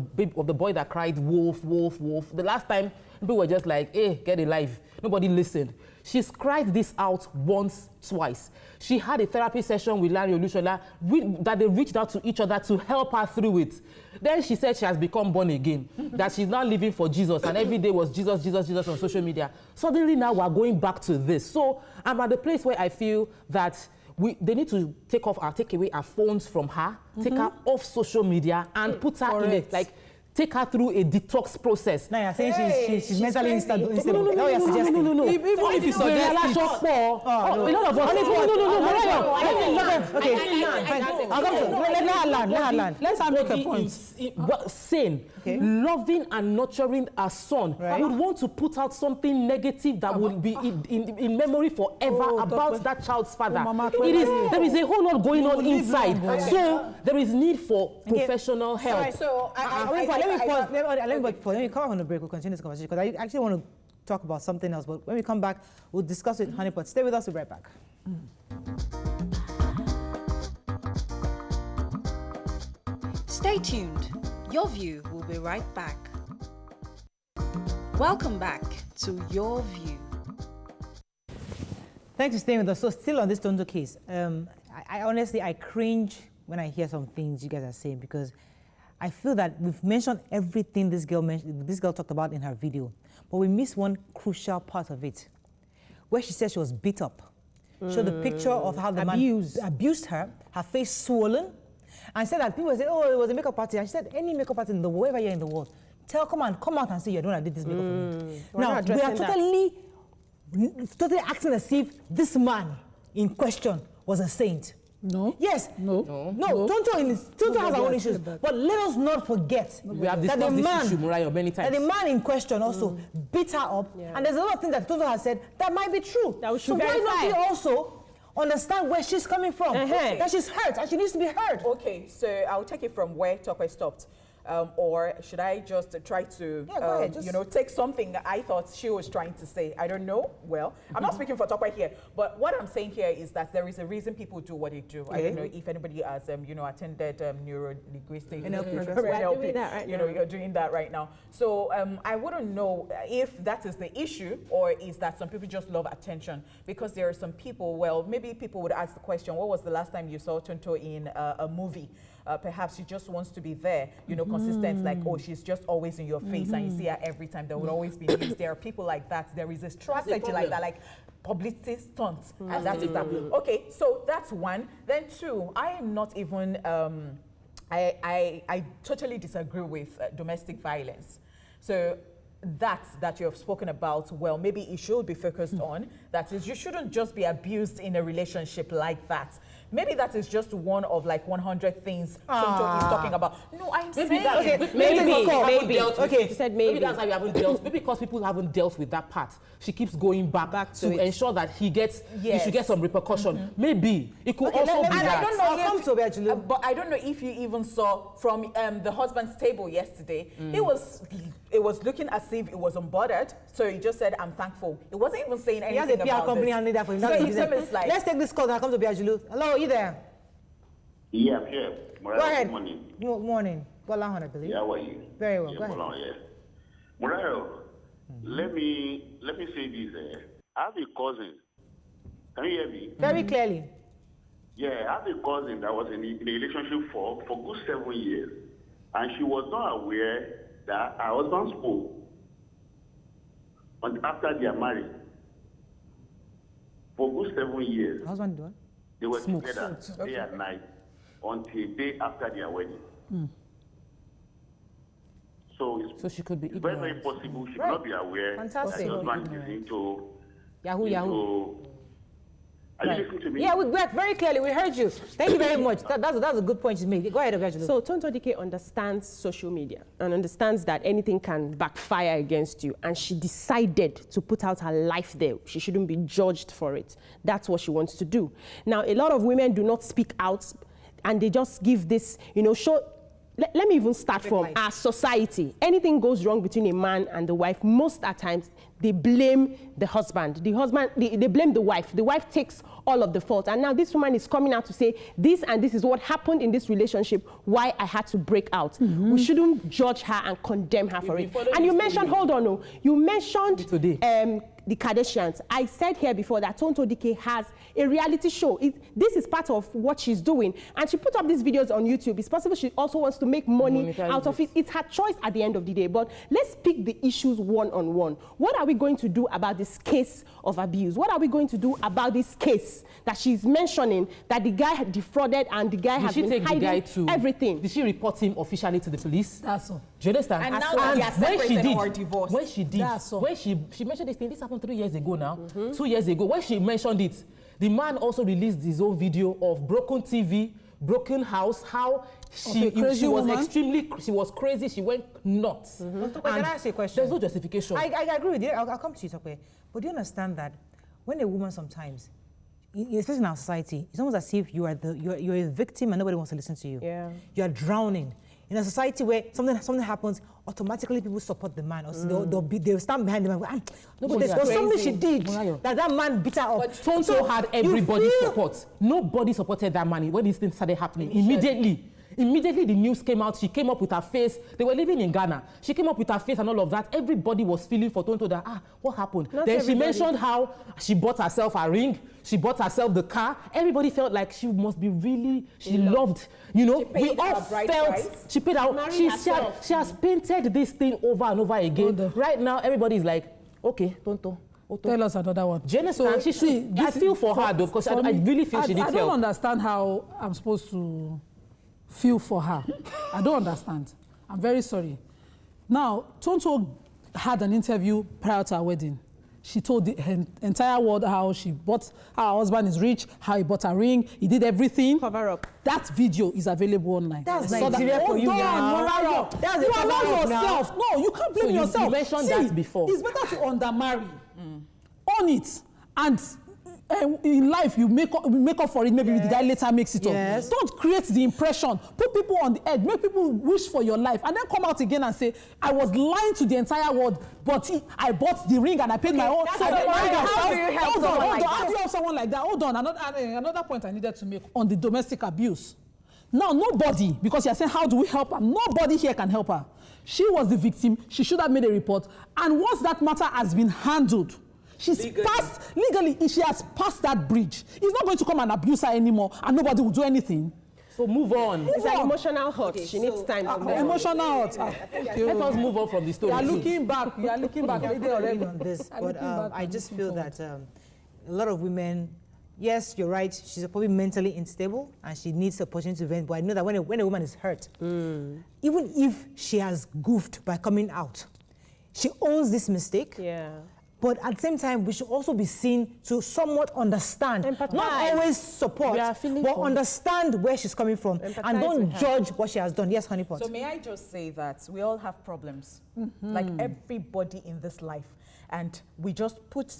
boy that cried, wolf, wolf, wolf. The last time, people were just like, hey, get a life. Nobody listened. She's cried this out once, twice. She had a therapy session with Larry Olushola that they reached out to each other to help her through it. Then she said she has become born again, that she's now living for Jesus, and every day was Jesus, Jesus, Jesus on social media. Suddenly now we're going back to this. So I'm at the place where I feel that they need to take away our phones from her, take her off social media, and put her in it, like take her through a detox process. Now you're saying she's mentally unstable. No. Even if you suggest it. Let her land. Let's make a point. Sane, loving and nurturing our son. I would want to put out something negative that will be in memory forever about that child's father. There is a whole lot going on inside. So there is need for professional help. So let me pause. Let me come back on the break. We'll continue this conversation because I actually want to talk about something else. But when we come back, we'll discuss with Honeypot. Stay with us. We'll be right back. Stay tuned. Your View will be right back. Welcome back to Your View. Thanks for staying with us. So still on this Tonto case, I honestly cringe when I hear some things you guys are saying because I feel that we've mentioned everything this girl talked about in her video, but we missed one crucial part of it, where she said she was beat up. Showed the picture of how the man abused her face swollen, and said that people said, oh, it was a makeup party. And she said, any makeup party in the world, wherever you're in the world, come out and say you're the one that did this makeup for me. Now, we are totally acting as if this man in question was a saint. No. Yes. No. Tonto has our own issues. But let us not forget we have discussed this issue, Mariah, many times. That the man in question also beat her up. Yeah. And there's a lot of things that Tonto has said that might be true. That we should why not we also understand where she's coming from? That she's hurt and she needs to be heard. Okay, so I'll take it from where Tokwe stopped. or should I just try to, you know, take something I thought she was trying to say? I don't know. Well, I'm not speaking for Tokwe here, but what I'm saying here is that there is a reason people do what they do. I don't know if anybody has, you know, attended neuro-linguistic. You know, you're doing that right now. So I wouldn't know if that is the issue, or is that some people just love attention. Because there are some people, well, maybe people would ask the question, what was the last time you saw Tonto in a movie? Perhaps she just wants to be there, you know, consistent, like, oh, she's just always in your face and you see her every time. There will always be news. There are people like that. There is a strategy like that, like publicity stunts, and that is that. Okay, so that's one. Then two, I am not even, I totally disagree with domestic violence. So that you have spoken about, well, maybe it should be focused on. That is, you shouldn't just be abused in a relationship like that. Maybe that is just one of like 100 things Tonto is talking about. No, I'm saying maybe. Okay, you said maybe. Maybe that's why we haven't dealt. Maybe because people haven't dealt with that part. She keeps going back to ensure that he gets. He should get some repercussion. Maybe it could also be that. I don't know but I don't know if you even saw from the husband's table yesterday. It was looking as if it was unbothered. So he just said, "I'm thankful." It wasn't even saying anything about this. He has a PR company handling that for him. So like, let's take this call and come to Biajulu. Hello, are you there? Yeah, I'm here. Go ahead. Good morning. Good morning. Bola, I believe. Yeah, how are you? Very well. Yeah, go ahead. Bola, yeah. Morale, let me say this. I have a cousin. Can you hear me? Very clearly. Yeah, I have a cousin that was in a relationship for good 7 years. And she was not aware that her husband spoke after they are married. For good 7 years. Husband doing? They were together day and night until day after their wedding. So she could be very, very possible she could not be aware that her husband is into Yahoo. Are you listening to me? Yeah, we work very clearly. We heard you. Thank you very much. That's a good point you made. Go ahead, Evangeline. So Tonto Dike understands social media and understands that anything can backfire against you. And she decided to put out her life there. She shouldn't be judged for it. That's what she wants to do. Now, a lot of women do not speak out and they just give this, you know, let me even start from our society. Anything goes wrong between a man and the wife, most at times, they blame the husband. They blame the wife. The wife takes all of the fault. And now this woman is coming out to say, this and this is what happened in this relationship, why I had to break out. We shouldn't judge her and condemn her for it. And you mentioned, hold on, you mentioned the Kardashians. I said here before that Tonto Dike has a reality show. This is part of what she's doing. And she put up these videos on YouTube. It's possible she also wants to make money out of it. It's her choice at the end of the day. But let's pick the issues one-on-one. What are we going to do about this case of abuse? What are we going to do about this case that she's mentioning, that the guy had defrauded and the guy has been hiding everything? Did she report him officially to the police? That's all. Do you understand? And now they are separated or divorced. When she did, when she mentioned this thing, this happened 3 years ago now, 2 years ago. When she mentioned it, the man also released his own video of broken TV, broken house, how she was crazy, she went nuts. Can I ask you a question? There's no justification. I agree with you. I'll come to you, Tokwe. But do you understand that when a woman sometimes, especially in our society, it's almost as if you're a victim and nobody wants to listen to you. Yeah. You are drowning. In a society where something happens, automatically people support the man. Or they'll stand behind the man. There's something she did that man beat her up. But Tonto had everybody's support. Nobody supported that man when this thing started happening. Immediately the news came out, she came up with her face. They were living in Ghana. She came up with her face and all of that. Everybody was feeling for Tonto that, what happened? She mentioned how she bought herself a ring. She bought herself the car. Everybody felt like she must be really, she loved, you know. We all felt, she paid out. She has painted this thing over and over again. Right now, everybody is like, okay, Tonto. Tell us another one. Do you understand? I feel for her though, because I really feel she needs help. I don't understand how I'm supposed to feel for her. I don't understand. I'm very sorry. Now, Tonto had an interview prior to her wedding. She told the entire world how her husband is rich, how he bought a ring, he did everything. Cover up. That video is available online. That's Nigeria for you now. That's you allow yourself. No, you can't blame yourself. You mentioned that before. It's better to undermarry. Own it. And in life you make up for it, maybe the guy later makes it up. Don't create the impression, put people on the edge, make people wish for your life, and then come out again and say, I was lying to the entire world, but I bought the ring and I paid my own. So how do you help someone like that? How do you help someone like that? Hold on, another point I needed to make on the domestic abuse. Now, nobody, because you're saying, how do we help her? Nobody here can help her. She was the victim. She should have made a report. And once that matter has been handled, she has passed that bridge. He's not going to come and abuse her anymore, and nobody will do anything. So move on. It's an emotional hurt. She needs time to move on. Emotional hurt. Let us move on from the story. You are looking back. You are looking back. On this, but I just feel that a lot of women, yes, you're right, she's probably mentally unstable and she needs the opportunity to vent, but I know that when a woman is hurt, even if she has goofed by coming out, she owns this mistake. Yeah. But at the same time, we should also be seen to somewhat understand, not always support, but understand where she's coming from, and don't judge what she has done. Yes, Honeypot. So may I just say that we all have problems, like everybody in this life, and we just put,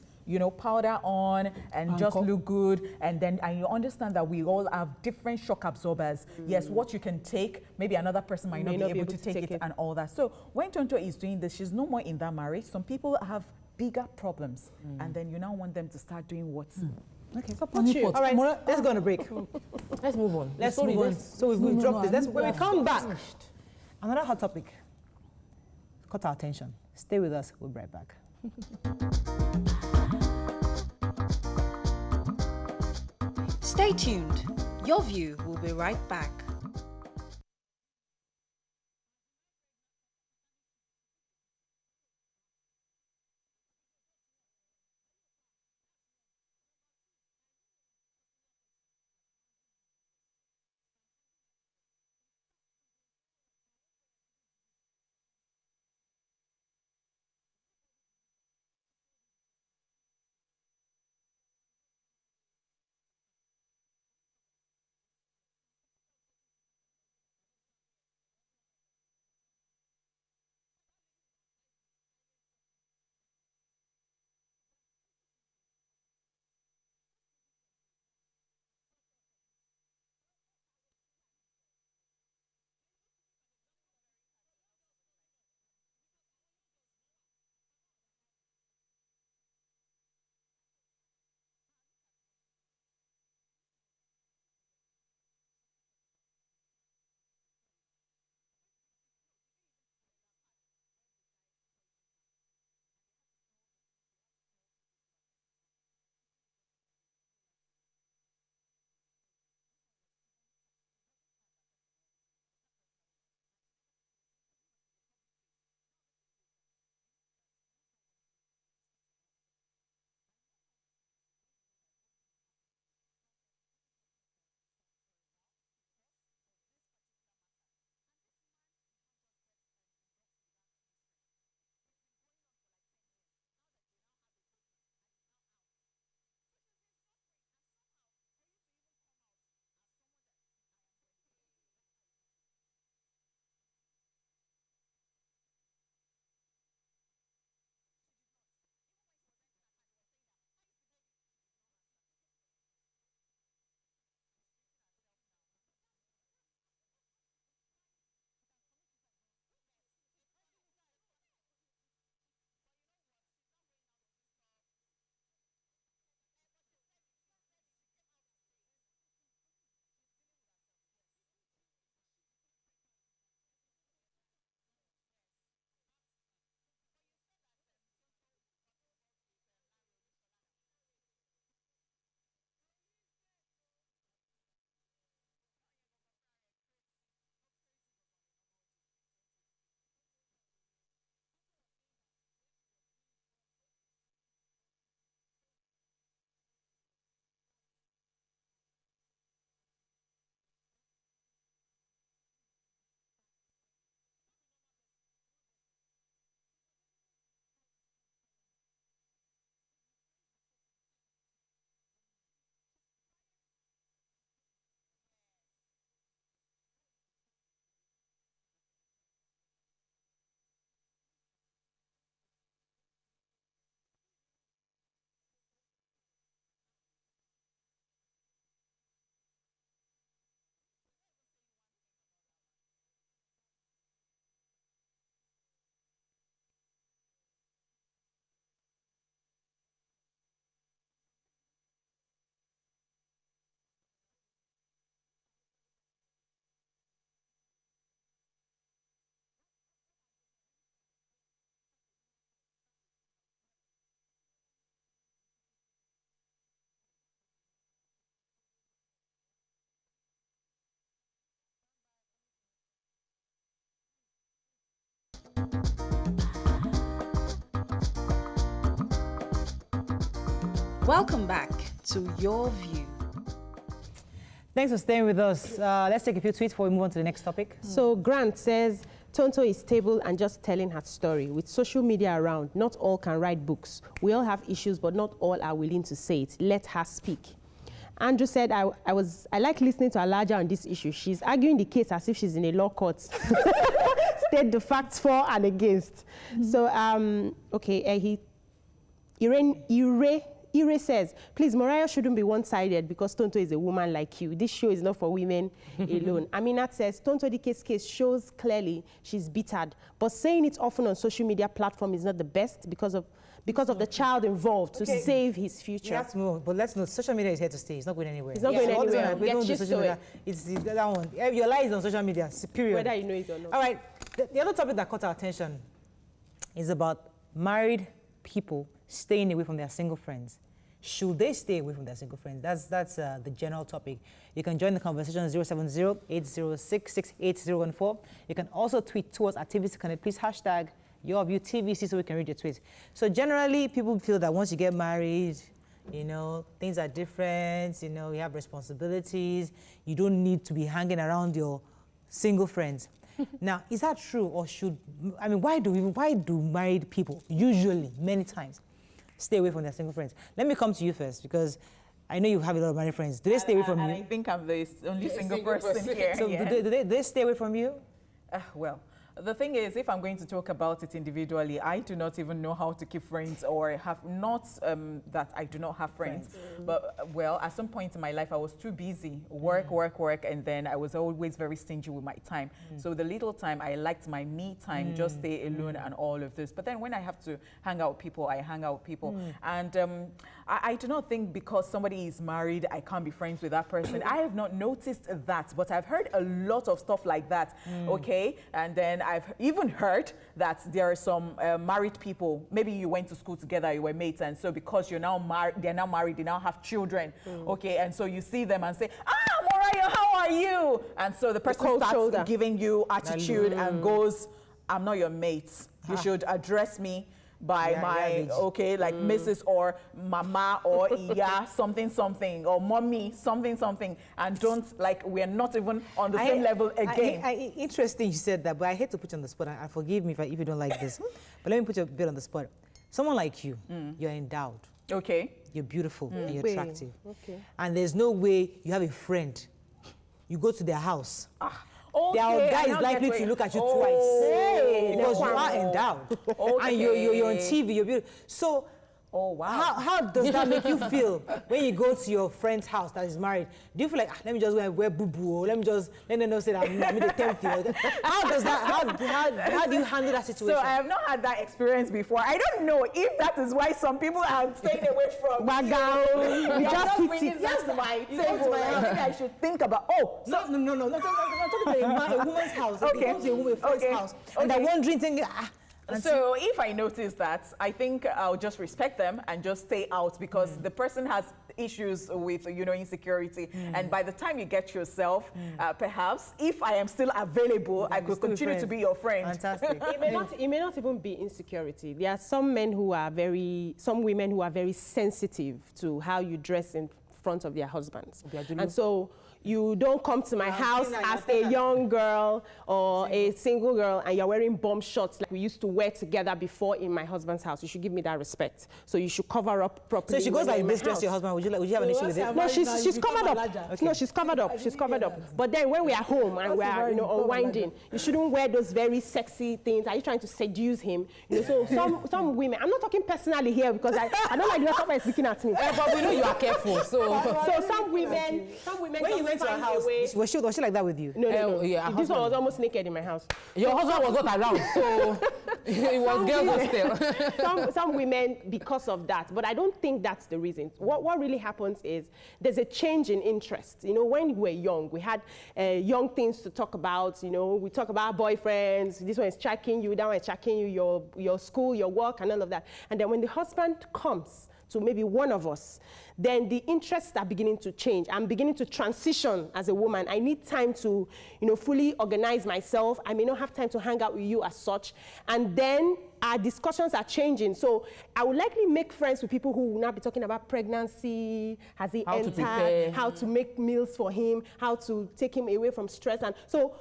powder on and just look good, and you understand that we all have different shock absorbers. Yes, what you can take, maybe another person might not be able to take it and all that. So when Tonto is doing this, she's no more in that marriage. Some people have bigger problems, and then you now want them to start doing what? Okay, support you. All right, let's go on a break. Let's move on. Let's move on. So we've dropped this. When we come back, another hot topic caught our attention. Stay with us. We'll be right back. Stay tuned. Your View will be right back. Welcome back to Your View. Thanks for staying with us. Let's take a few tweets before we move on to the next topic. So Grant says, Tonto is stable and just telling her story. With social media around, not all can write books. We all have issues, but not all are willing to say it. Let her speak. Andrew said, I like listening to Alaja on this issue. She's arguing the case as if she's in a law court. State the facts for and against. So, okay, Ire says, please, Mariah shouldn't be one-sided because Tonto is a woman like you. This show is not for women alone. Aminat says, Tonto Dike's case shows clearly she's bittered, but saying it often on social media platform is not the best because of the child involved to save his future. Let's move, but let's know social media is here to stay. It's not going anywhere. It's not going anywhere. We don't do social media. It's that one. Your life is on social media, period. Whether you know it or not. All right. The other topic that caught our attention is about married people staying away from their single friends. Should they stay away from their single friends? That's the general topic. You can join the conversation 070-806-68014. You can also tweet to us at TVC Connect. Please hashtag YourViewTVC so we can read your tweets. So generally, people feel that once you get married, you know, things are different. You know, you have responsibilities. You don't need to be hanging around your single friends. Now, is that true, or why do married people usually, many times, stay away from their single friends? Let me come to you first, because I know you have a lot of married friends. Do they stay away from you? I think I'm the only single person here. So do they stay away from you? Well, the thing is, if I'm going to talk about it individually, I do not even know how to keep friends, or have not that I do not have friends. But well, at some point in my life, I was too busy, work, and then I was always very stingy with my time. So the little time, I liked my me time, just stay alone and all of this. But then when I have to hang out with people, I hang out with people. And I do not think because somebody is married, I can't be friends with that person. I have not noticed that, but I've heard a lot of stuff like that, okay? And then I've even heard that there are some married people, maybe you went to school together, you were mates, and so because you're now they're now married, they now have children, okay? And so you see them and say, Mariah, how are you? And so the person starts giving you attitude and goes, I'm not your mate. You should address me by Mrs. or Mama or Iya, something, or Mommy, something, and don't, we're not even on the same level again. Interesting you said that, but I hate to put you on the spot, and forgive me if you don't like this, but let me put you a bit on the spot. Someone like you, you're endowed. Okay. You're beautiful and you're attractive. Okay. And there's no way you have a friend. You go to their house. There are guys likely to look at you twice because you are endowed, and you're on TV. You're beautiful. So, how does that make you feel when you go to your friend's house that is married? Do you feel like let me just go and wear boo-boo, or let them know say that I'm in the 10th year? How does that? How do you handle that situation? So I have not had that experience before. I don't know if that is why some people are staying away from. That's my table. I think I should think about. No. I'm talking about a woman's house. Okay. Comes to a woman's house, and they're wondering, thinking. So if I notice that, I think I'll just respect them and just stay out, because the person has issues with, insecurity. And by the time you get yourself, perhaps, if I am still available, I could continue to be your friend. Fantastic. It may not even be insecurity. There are some women who are very sensitive to how you dress in front of their husbands. And so you don't come to my house as a young girl or a single girl and you're wearing bomb shorts like we used to wear together before in my husband's house. You should give me that respect. So you should cover up properly. So if she goes like this, dress your husband, would you have an issue with it? No, she's covered up. Okay. No, she's covered up. She's covered up. But then when we are home and we are unwinding, you shouldn't wear those very sexy things. Are you trying to seduce him? So some women, I'm not talking personally here because I don't like the way somebody is looking at me. But we know you are careful. So some women when you went to her house, was she like that with you? No. Yeah, this one was almost naked in my house. Your husband was not around, so it was girls hostel. Some women, because of that, but I don't think that's the reason. What really happens is there's a change in interest. When we were young, we had young things to talk about. We talk about boyfriends. This one is checking you, that one is checking you, your school, your work, and all of that. And then when the husband comes to maybe one of us, then the interests are beginning to change. I'm beginning to transition as a woman. I need time to, fully organize myself. I may not have time to hang out with you as such. And then our discussions are changing. So I would likely make friends with people who will now be talking about pregnancy, has he entered, how to make meals for him, how to take him away from stress. And so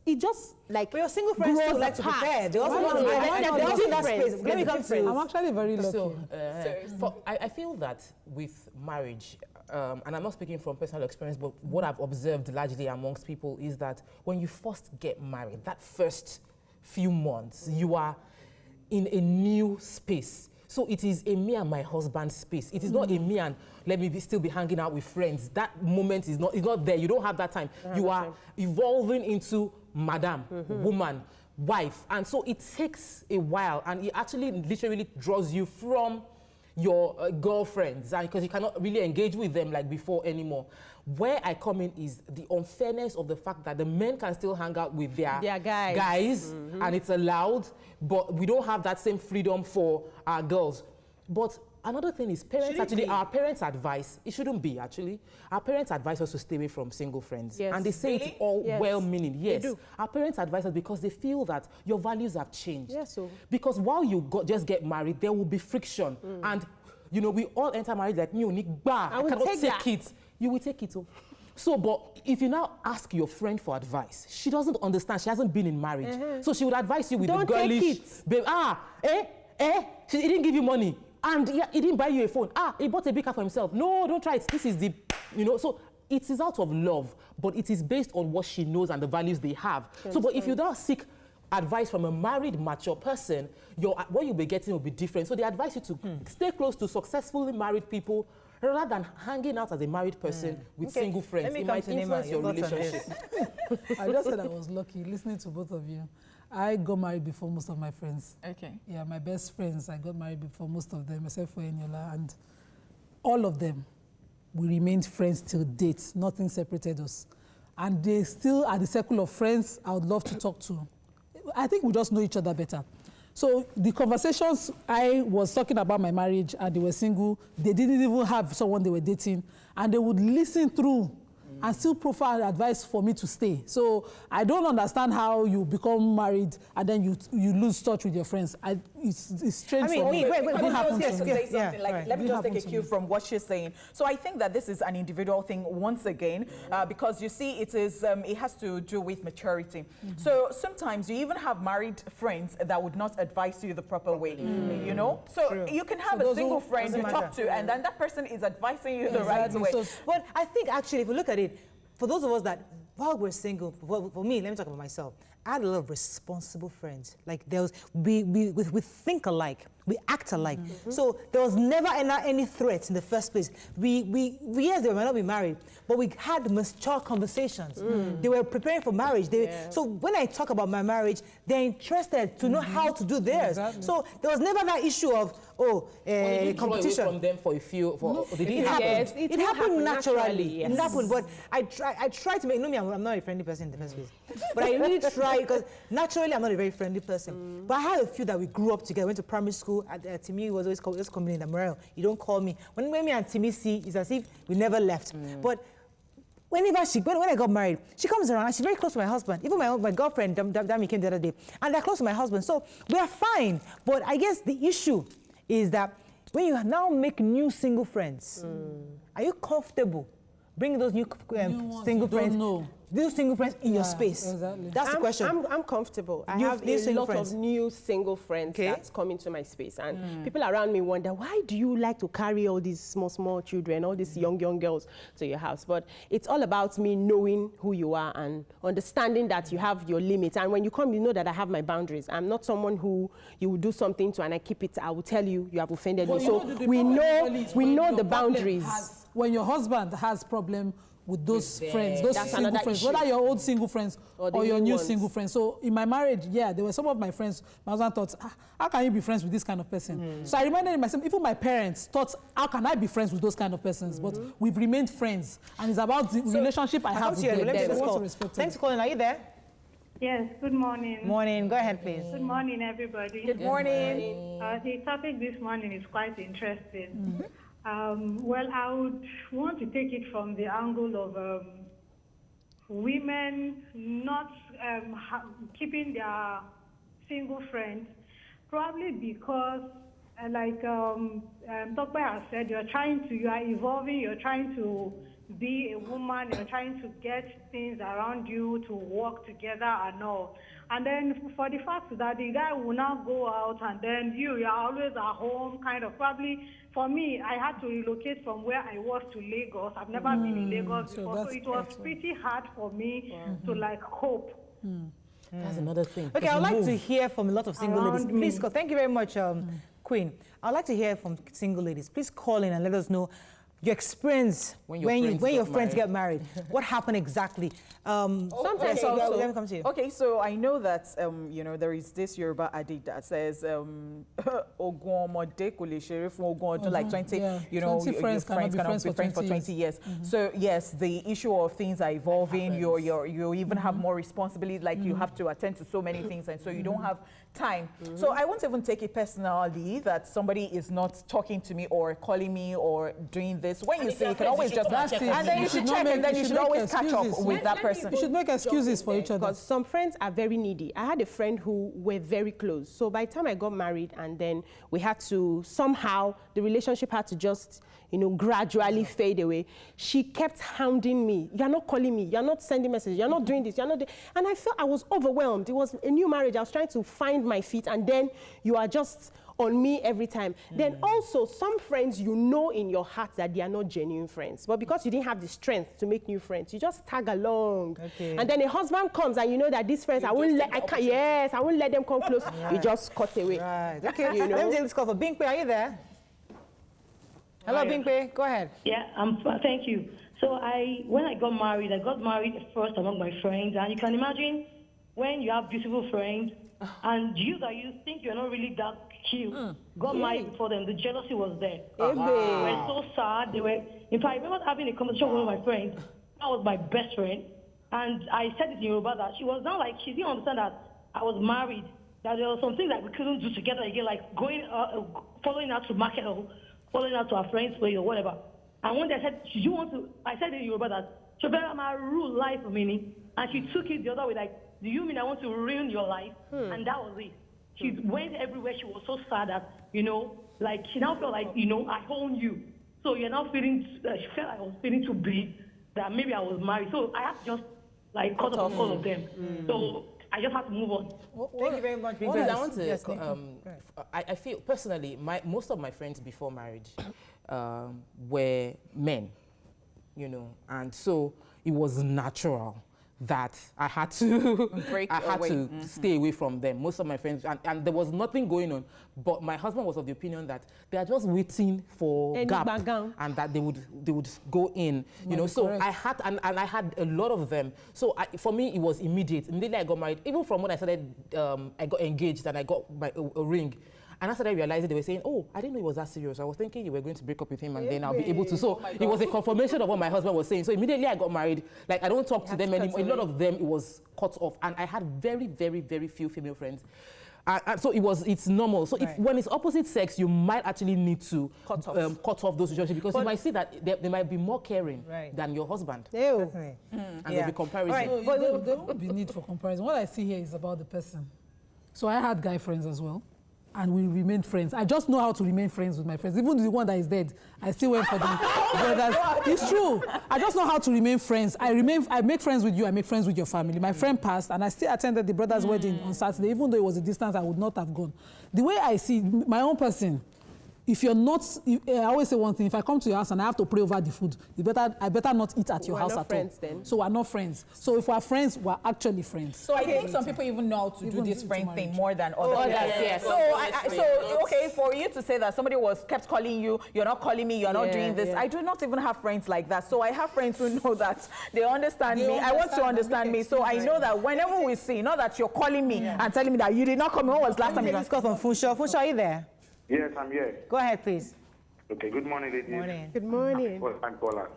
it just like... But your single friends still like to prepare. They also want to that space. Let me come to I'm actually very lucky. So, I feel that with marriage, and I'm not speaking from personal experience, but what I've observed largely amongst people is that when you first get married, that first few months, you are in a new space. So it is a me and my husband space. It is not a me and let me still be hanging out with friends. That moment is not there. You don't have that time. You are evolving into madam, woman, wife. And so it takes a while, and it actually literally draws you from your girlfriends, because you cannot really engage with them like before anymore. Where I come in is the unfairness of the fact that the men can still hang out with their guys and it's allowed, but we don't have that same freedom for our girls. But another thing is parents our parents' advice, it shouldn't be actually. Our parents advise us to stay away from single friends. Yes. And they say it's all well-meaning. Yes. They do. Our parents advise us because they feel that your values have changed. Yes, so. Because while you just get married, there will be friction. And, you know, we all enter marriage like, I cannot take it. You will take it. So, but if you now ask your friend for advice, she doesn't understand. She hasn't been in marriage. So she would advise you with the girlish, babe, he didn't give you money. And he didn't buy you a phone. He bought a big car for himself. No, don't try it. This is the, so it is out of love, but it is based on what she knows and the values they have. Yes, so, but if you don't seek advice from a married, mature person, what you'll be getting will be different. So they advise you to stay close to successfully married people rather than hanging out as a married person with single friends. It might influence your relationship. I just said I was lucky listening to both of you. I got married before most of my friends. Okay. Yeah, my best friends, I got married before most of them, except for Eniola, and all of them, we remained friends till date. Nothing separated us. And they still are the circle of friends I would love to talk to. I think we just know each other better. So the conversations I was talking about my marriage and they were single, they didn't even have someone they were dating, and they would listen through and still profile advice for me to stay. So I don't understand how you become married and then you lose touch with your friends. It's strange for me. Let me just take a cue from what she's saying. So I think that this is an individual thing once again, because you see it has to do with maturity. So sometimes you even have married friends that would not advise you the proper way, you know? So you can have a single friend you talk to and then that person is advising you the right way. But I think actually if you look at it, for those of us that, while we're single, for me, let me talk about myself. I had a lot of responsible friends. Like we think alike, we act alike. So there was never any threat in the first place. Yes, they might not be married, but we had mature conversations. They were preparing for marriage. So when I talk about my marriage, they're interested to know how to do theirs. Exactly. So there was never that issue of competition. From them for a few. It happened naturally. Yes. It happened, but I try to make. I'm not a friendly person in the first place, but I really try because naturally I'm not a very friendly person. But I had a few that we grew up together. Went to primary school. Timmy was always coming in the morale. You don't call me. When me and Timmy see, it's as if we never left. But when I got married, she comes around and she's very close to my husband. Even my girlfriend, Dami, came the other day, and they're close to my husband. So we are fine. But I guess the issue is that when you now make new single friends, are you comfortable bringing those new single friends? New single friends in your space. Exactly. That's the question. I'm comfortable. I have a lot of new single friends that's come into my space. And people around me wonder, why do you like to carry all these small children, all these young girls to your house? But it's all about me knowing who you are and understanding that you have your limits. And when you come, you know that I have my boundaries. I'm not someone who you will do something to and I keep it. I will tell you, you have offended me. So we know the boundaries. When your husband has problem with those friends, those single friends, whether your old single friends or your new single friends. So in my marriage, there were some of my friends, my husband thought, how can you be friends with this kind of person? So I reminded myself, even my parents thought, how can I be friends with those kind of persons? But we've remained friends. And it's about the relationship I have with them. Thanks for calling. Are you there? Yes, good morning. Morning. Go ahead, please. Good morning, everybody. Good morning. The topic this morning is quite interesting. Well, I would want to take it from the angle of women not keeping their single friends probably because, like Dr. has said, you are evolving, you're trying to be a woman, you're trying to get things around you to work together and all. And then for the fact that the guy will not go out and then you're always at home, kind of, probably, for me, I had to relocate from where I was to Lagos. I've never been in Lagos before, so it was pretty hard for me to like cope. That's another thing. Okay, I'd like to hear from a lot of single ladies. Please, thank you very much, Queen. I'd like to hear from single ladies. Please call in and let us know your experience when your friends get married. What happened exactly? Sometimes let me come to you. Okay, so I know that you know, there is this Yoruba adage that says like 20, you know, 20 friends cannot be friends for 20 years. So yes, the issue of things are evolving. You even have more responsibility, like you have to attend to so many things, and so you don't have time. So I won't even take it personally that somebody is not talking to me or calling me or doing this. When you see, you can always just and then you should check, and then you should always catch up with that person. You should make excuses for each other. Because some friends are very needy. I had a friend who were very close. So by the time I got married, and then we had to somehow, the relationship had to just, you know, gradually fade away. She kept hounding me. You're not calling me. You're not sending messages. You're not doing this. You're not doing. And I felt I was overwhelmed. It was a new marriage. I was trying to find my feet, and then you are just on me every time. Then also, some friends, you know in your heart that they are not genuine friends. But because you didn't have the strength to make new friends, you just tag along. Okay. And then a husband comes and you know that these friends, I won't let them come close. You just cut away. Right. Okay. You know? Let me take this call for Bingpe. Are you there? Hello, Bingpe. Go ahead. Yeah, thank you. So when I got married first among my friends. And you can imagine when you have beautiful friends and you think you're not really that cute, got married before them, the jealousy was there. They were so sad. In fact, I remember having a conversation with one of my friends. That was my best friend. And I said it in Yoruba that she was now like, she didn't understand that I was married, that there were some things that we couldn't do together again, like going, following her to market or following her to our friend's way or whatever. And one day I said, I said in Yoruba that, Chobera, my rule life for me. And she took it the other way, like, do you mean I want to ruin your life? And that was it. She went everywhere. She was so sad that, you know, like, she now felt like, you know, I own you. So you're now feeling, she felt like I was feeling too big, that maybe I was married. So I had to just, like, cut off all of them. So I just had to move on. Thank you very much. I want to, I feel, personally, most of my friends before marriage were men, you know, and so it was natural that I had to stay away from them. Most of my friends, and there was nothing going on, but my husband was of the opinion that they are just waiting for gap and that they would go in, you know. So I had, and I had a lot of them. So for me, it was immediate. Immediately I got married. Even from when I started, I got engaged and I got a ring. And after I realized they were saying, oh, I didn't know it was that serious. I was thinking you were going to break up with him and then I'll be able to. So it was a confirmation of what my husband was saying. So immediately I got married. Like, I don't talk to them anymore. A lot of them, it was cut off. And I had very, very, very few female friends. And so it's normal. So when it's opposite sex, you might actually need to cut off those relationships because you might see that they might be more caring than your husband. And there'll be comparison. But there won't be need for comparison. What I see here is about the person. So I had guy friends as well. And we remained friends. I just know how to remain friends with my friends. Even the one that is dead, I still went for them. It's true. I just know how to remain friends. I make friends with you, I make friends with your family. My friend passed, and I still attended the brother's wedding on Saturday. Even though it was a distance, I would not have gone. The way I see my own person, if you're not, I always say one thing, if I come to your house and I have to pray over the food, I better not eat at your house at all. Then. So we're not friends. So if we're friends, we're actually friends. So I think some people even know how to do this friend thing more than others. Yes. So okay, for you to say that somebody kept calling you, you're not calling me, you're not doing this. I do not even have friends like that. So I have friends who know that they understand me. I want to understand me. So I know that whenever we see, not that you're calling me and telling me that you did not come. When was last time you got call from Funsho? Funsho, are you there? Yes, I'm here. Go ahead, please. Okay, good morning, ladies. Good morning. First-time caller.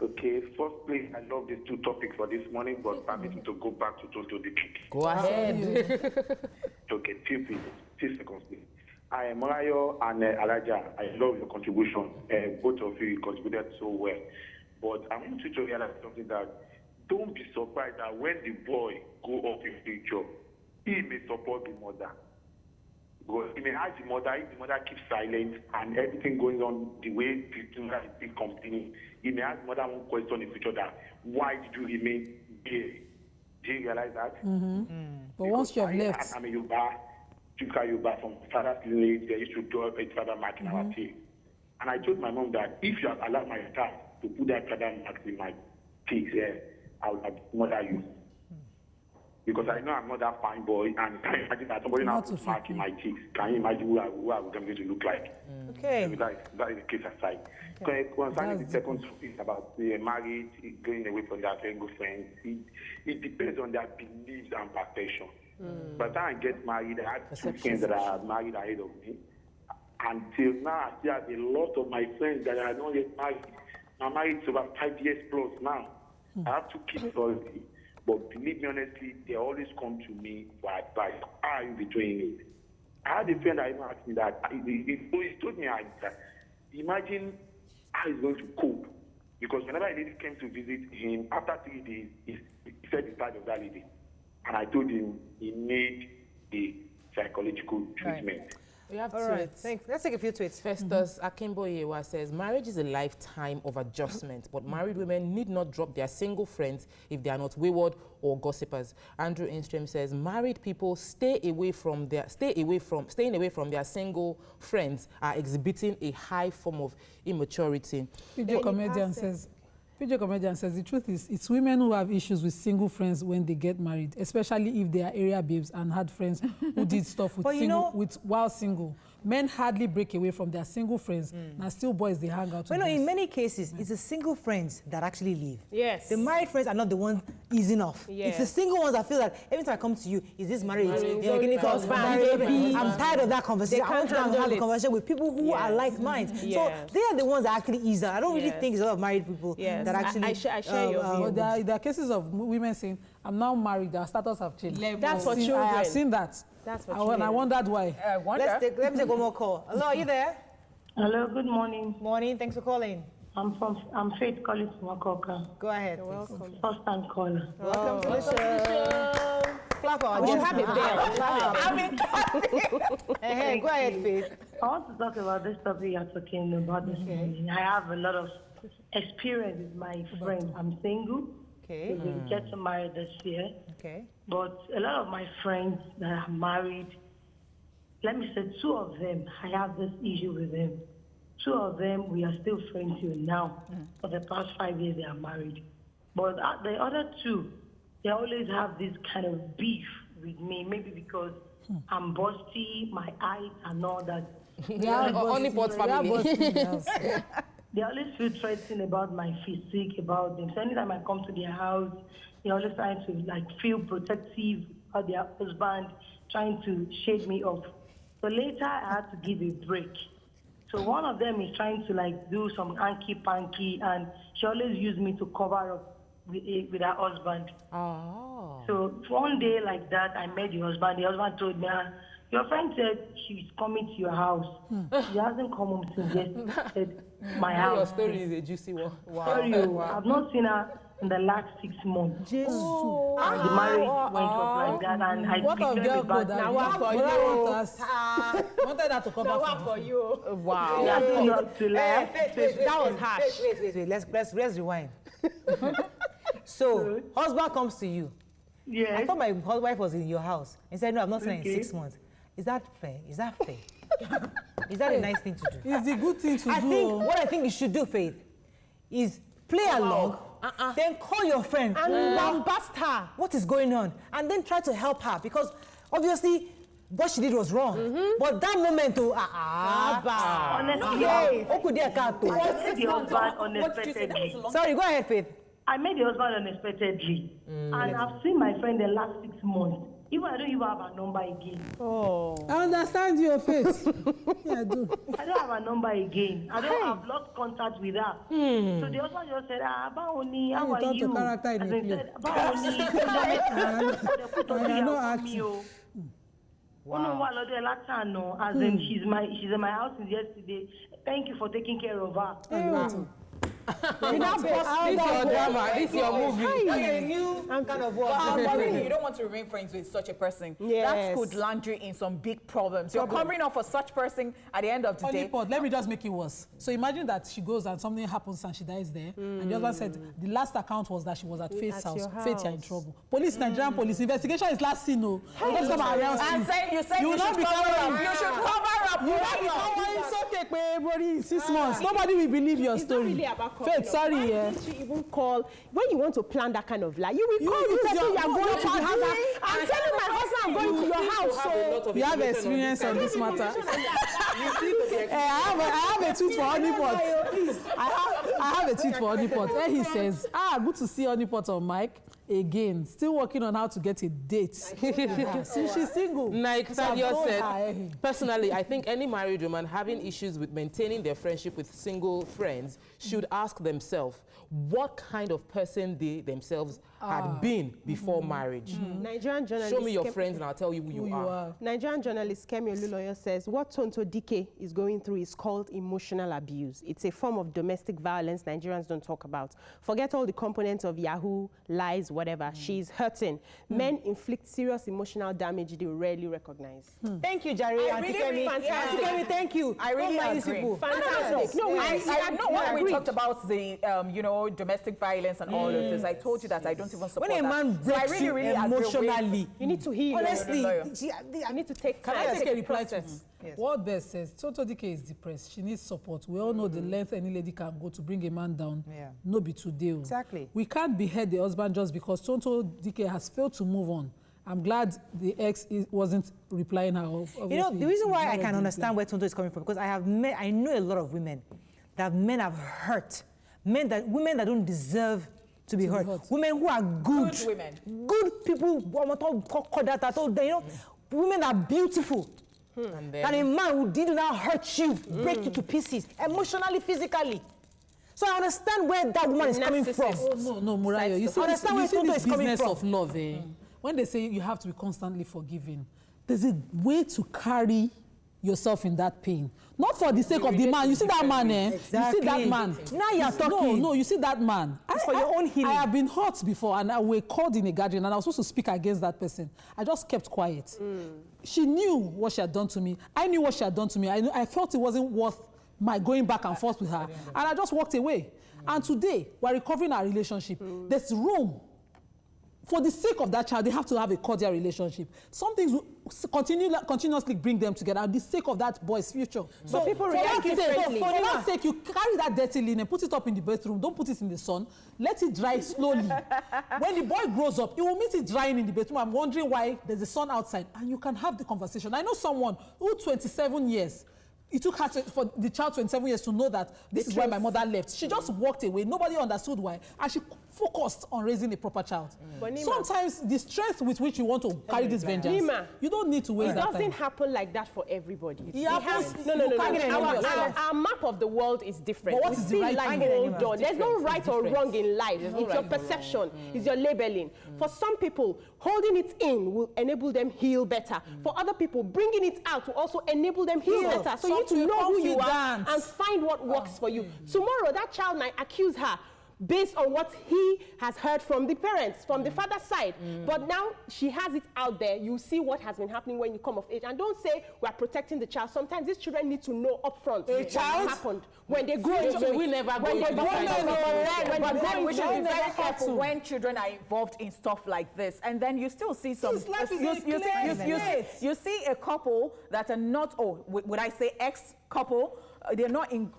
Okay, first place, I love these two topics for this morning, but permit me to go back to the topic. Go ahead. Okay, few seconds, please. I am Marayo and Alaja. I love your contribution. Both of you contributed so well. But I want you to realize something that don't be surprised that when the boy go off in future, he may support the mother. Because he may ask the mother, if the mother keeps silent and everything going on the way the mother is continuing, he may ask the mother one question in the future that, why did you remain here? Do you realize that? But once you have left. I'm a Yoruba from father's lineage, they used to draw a father mark in our teeth. And I told my mom that if you have allowed my child to put that father mark in my teeth, I will murder you. Because I know I'm not that fine boy, and can you imagine that somebody now puts mark in my cheeks? Can you imagine who I was going to look like? Okay. So that is the case aside. Okay. Concerning the second topic about marriage, going away from their single friends, it depends on their beliefs and perception. By the time I get married, I had two friends that are married ahead of me. Until now, I still have a lot of my friends that are not yet married. I'm married for about 5 years plus now. I have 2 kids already. But believe me honestly, they always come to me for advice. How are you doing it? I had a friend that even asked me that. He told me that imagine how he's going to cope. Because whenever a lady came to visit him, after 3 days, he said he's tired of that lady. And I told him he need a psychological treatment. Right. We have All right. Let's take a few tweets. Festus Akimboyewa says, marriage is a lifetime of adjustment, but married women need not drop their single friends if they are not wayward or gossipers. Andrew Instream says, married people staying away from their single friends are exhibiting a high form of immaturity. PJ Comedian says the truth is it's women who have issues with single friends when they get married, especially if they are area babes and had friends who did stuff with while single. Men hardly break away from their single friends. Now still boys they hang out with. In many cases, it's the single friends that actually leave. Yes. The married friends are not the ones easing off. Yes. It's the single ones that feel like every time I come to you, is this marriage? I'm tired of that conversation. I want to have a conversation with people who are like minds. So they are the ones that actually ease out. I don't really think it's a lot of married people that actually. I share your view. But there are cases of women saying, I'm now married, our status have changed. That's for children. I have seen that. That's for children. I wondered why. Let me take one more call. Hello, are you there? Hello, good morning. Morning, thanks for calling. I'm Faith calling from Akoka. Go ahead. You're welcome. First time caller. Welcome to the show. Clap our We should have it there. Hey, go ahead, Faith. I want to talk about this topic you're talking about this morning. I have a lot of experience with my friends. I'm single. Okay. We will get married this year. Okay. But a lot of my friends that are married, let me say 2 of them, I have this issue with them. 2 of them, we are still friends till now. For the past 5 years, they are married. But the other 2, they always have this kind of beef with me, maybe because I'm busty, my eyes and all that. Only Port family. They always feel threatened about my physique, about them. So anytime I come to their house, they always trying to feel protective of their husband, trying to shade me off. So later I had to give a break. So one of them is trying to do some hanky-panky, and she always used me to cover up with her husband. Oh. So one day like that, I met the husband. The husband told me, your friend said she's coming to your house. She hasn't come home since yesterday. My house. Your story is a juicy one. Wow. I've not seen her in the last 6 months. Jesus. And the marriage went up like that, and I became a bad Now what for you? Wanted her to come Now for you? Wow. That was harsh. Wait. Let's rewind. So, husband comes to you. Yes. I thought my wife was in your house. He said, no, I've not seen her in 6 months. Is that fair? Is that fair? Is that a nice thing to do? It's a good thing to do. What I think you should do, Faith, is play along, then call your friend and lambast her. What is going on? And then try to help her, because obviously what she did was wrong. But that moment, sorry, go ahead, Faith. I met the husband unexpectedly, and I've seen my friend the last 6 months. Even I don't even have a number again. Oh. I understand your face. Yeah, I do. I don't have a number again. I've lost contact with her. So the husband just said, Baoni, how are you? Character in the said, Baoni, she's in my house since yesterday. Thank you for taking care of her. You now This your drama. This your movie. Okay, new kind of work. But really, you don't want to remain friends with such a person. That could land you in some big problems. You're covering up for such person at the end of the day. Let me just make it worse. So imagine that she goes and something happens and she dies there. And the husband said the last account was that she was at Faith's house. Faith, you're in trouble. Police, Nigerian police, investigation is last seen. No. Just come around. And say you should cover up. You should cover up. You will not be covering. It's okay, everybody. 6 months. Nobody will believe your story. Really about Faith, sorry. Why didn't you even call when you want to plan that kind of lie? You will call the person you are going to the house. I'm telling my husband I'm going to your house. So you have experience on this matter. I have a tweet for Honeypot. I have a tweet for Honeypot where he says, good to see Honeypot on mic. Again, still working on how to get a date. Since she's single. Like Sadio said, personally, I think any married woman having issues with maintaining their friendship with single friends should ask themselves what kind of person they themselves had been before marriage. Nigerian journalist. Show me your friends and I'll tell you who you are. Nigerian journalist Kemi Oluloyo says, what Tonto Dike is going through is called emotional abuse. It's a form of domestic violence Nigerians don't talk about. Forget all the components of Yahoo, lies, whatever. She's hurting. Men inflict serious emotional damage they rarely recognize. Thank you, Jerry. I really fantastic. Kemi, thank you. I really agree. Fantastic. No, when we talked about the domestic violence and all of this, I told you that I don't even support when a man breaks so really emotionally, you need to heal. Honestly, I need to take time. Can I take a reply to this? Yes. What Beth says, Tonto Dike is depressed. She needs support. We all know the length any lady can go to bring a man down. No be today. Exactly. We can't behead the husband just because Tonto Dike has failed to move on. I'm glad the ex wasn't replying her. The reason why I can understand where Tonto is coming from, because I know a lot of women that men have hurt. Women that don't deserve to be hurt. Women who are good women. Good people, women are beautiful. And a man who did not hurt you, break you to pieces, emotionally, physically. So I understand where that woman is coming from. No, Murayo. You see this business of love. When they say you have to be constantly forgiving, there's a way to carry yourself in that pain. Not for the sake of the man. You see that man, Exactly. You see that man. Now you're talking. No, you see that man. It's for your own healing. I have been hurt before and I was called in a gathering and I was supposed to speak against that person. I just kept quiet. She knew what she had done to me. I knew what she had done to me. I felt it wasn't worth my going back and forth with her. And I just walked away. And today, we're recovering our relationship. There's room. For the sake of that child, they have to have a cordial relationship. Some things will continuously bring them together at the sake of that boy's future. So people react differently. For that sake, you carry that dirty linen, put it up in the bathroom, don't put it in the sun, let it dry slowly. When the boy grows up, you will meet it drying in the bathroom. I'm wondering why there's a sun outside, and you can have the conversation. I know someone who 27 years, it took her for the child 27 years to know that this is why my mother left. She just walked away. Nobody understood why. And she focused on raising a proper child. Sometimes the strength with which you want to carry this vengeance, you don't need to waste that time. It doesn't happen like that for everybody. No. Our map of the world is different. But what is the right thing? There's no right or wrong in life. It's your perception. It's your labeling. For some people, holding it in will enable them heal better. For other people, bringing it out will also enable them heal better. So you need to know who you are and find what works for you. Tomorrow, that child might accuse her based on what he has heard from the parents, from the father's side. But now she has it out there. You see what has been happening when you come of age. And don't say we're protecting the child. Sometimes these children need to know upfront what happened. When they grow into it. We never go into that. We should be very careful when children are involved in stuff like this. And then you still see some... You see a couple that are not, would I say ex-couple, they're not in,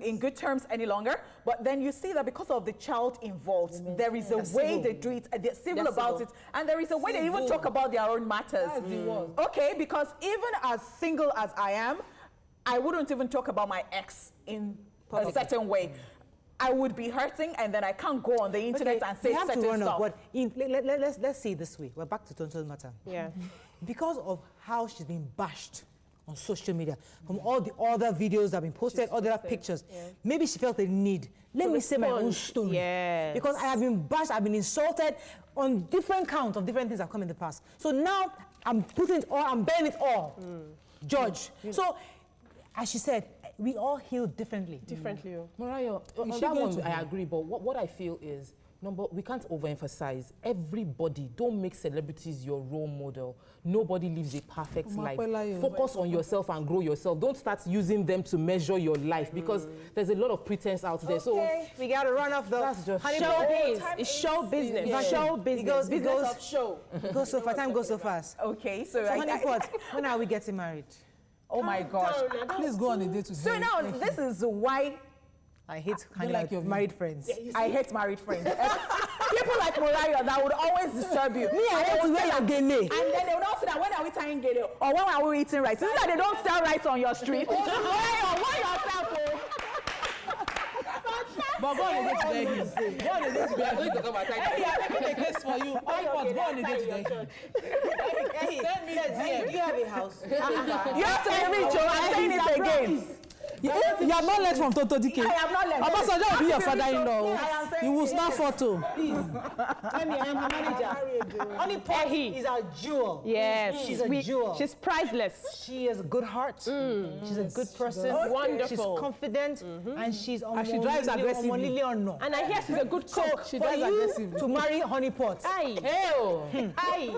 in good terms any longer. But then you see that because of the child involved, there is a way they do it, they're civil about it, and there is a way they even talk about their own matters. Okay, because even as single as I am, I wouldn't even talk about my ex in a certain way. I would be hurting, and then I can't go on the internet and say certain stuff. But let's say it this way. We're back to Tonto's matter. Yeah. Because of how she's been bashed on social media, from all the other videos that have been posted, all the other pictures, maybe she felt a need. Let me say my own story. Because I have been bashed, I've been insulted on different counts of different things that have come in the past. So now I'm putting it all, I'm bearing it all. Judge. So, as she said, we all heal differently. Mariah, on that one, I agree, but what I feel is, we can't overemphasize. Everybody, don't make celebrities your role model. Nobody lives a perfect life. Focus on yourself and grow yourself. Don't start using them to measure your life because there's a lot of pretense out there. So we got to run off the showbiz. It's show business. Yeah. Show business. Business of show. Time goes so fast. Okay, so honeypot, when are we getting married? Oh my gosh! Please go on a date with me. So now this is why I hate hanging out with married friends. I hate married friends. People like Mariah that would always disturb you. Me, I hate to wear your gele. And then they would also say that when are we tying gele or when are we eating rice? Isn't that they don't sell rice on your street? Why yourself? But go on a date today. Go on a date today. I'm going to come and tell you. I'm making a case for you. Go on a date today. Send me a DM. Do you have a house? You have to be rich, I'm saying it again. You have not learned from Toto DK. I have not learned. Obasanjo will be your father-in-law. You will snap photo. Please. Tell me, I am her manager. Honeypot is a jewel. Yes. She's a jewel. She's priceless. She has a good heart. She's a good person. Wonderful. She's confident. And she's and she drives aggressively. And I hear she's a good cook. She drives aggressively. To marry Honeypot,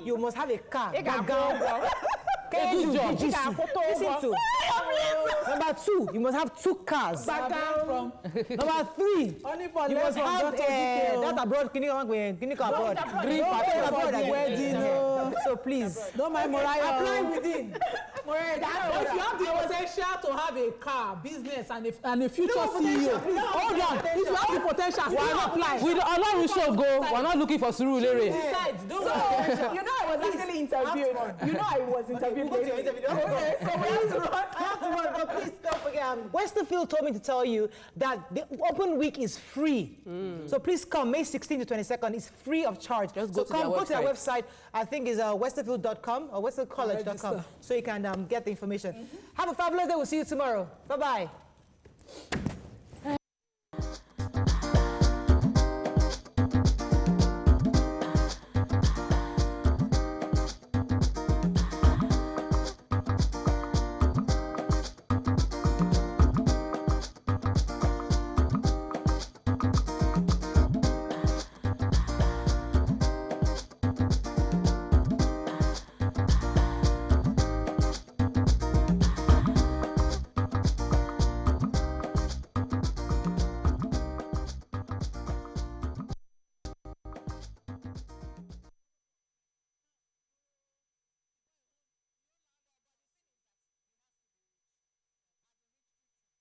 you must have a car. Listen to. Number 2, you must have 2 cars. Number 3, you must have that abroad clinical abroad. Wedding. So please, don't mind Mariah. Apply within. If you have the potential to have a car, business, and a future CEO, hold on. If you have the potential, why not apply? With Allah, we shall go. We're not looking for Surulere. You know, I was actually interviewed. You know, I was interviewed. Okay, so we have to run. I have to run, but please don't forget. Westerfield told me to tell you that the open week is free. So please come. May 16th to 22nd is free of charge. Just go to their website. I think it's westerfield.com or westercollege.com, so you can get the information. Have a fabulous day. We'll see you tomorrow. Bye-bye.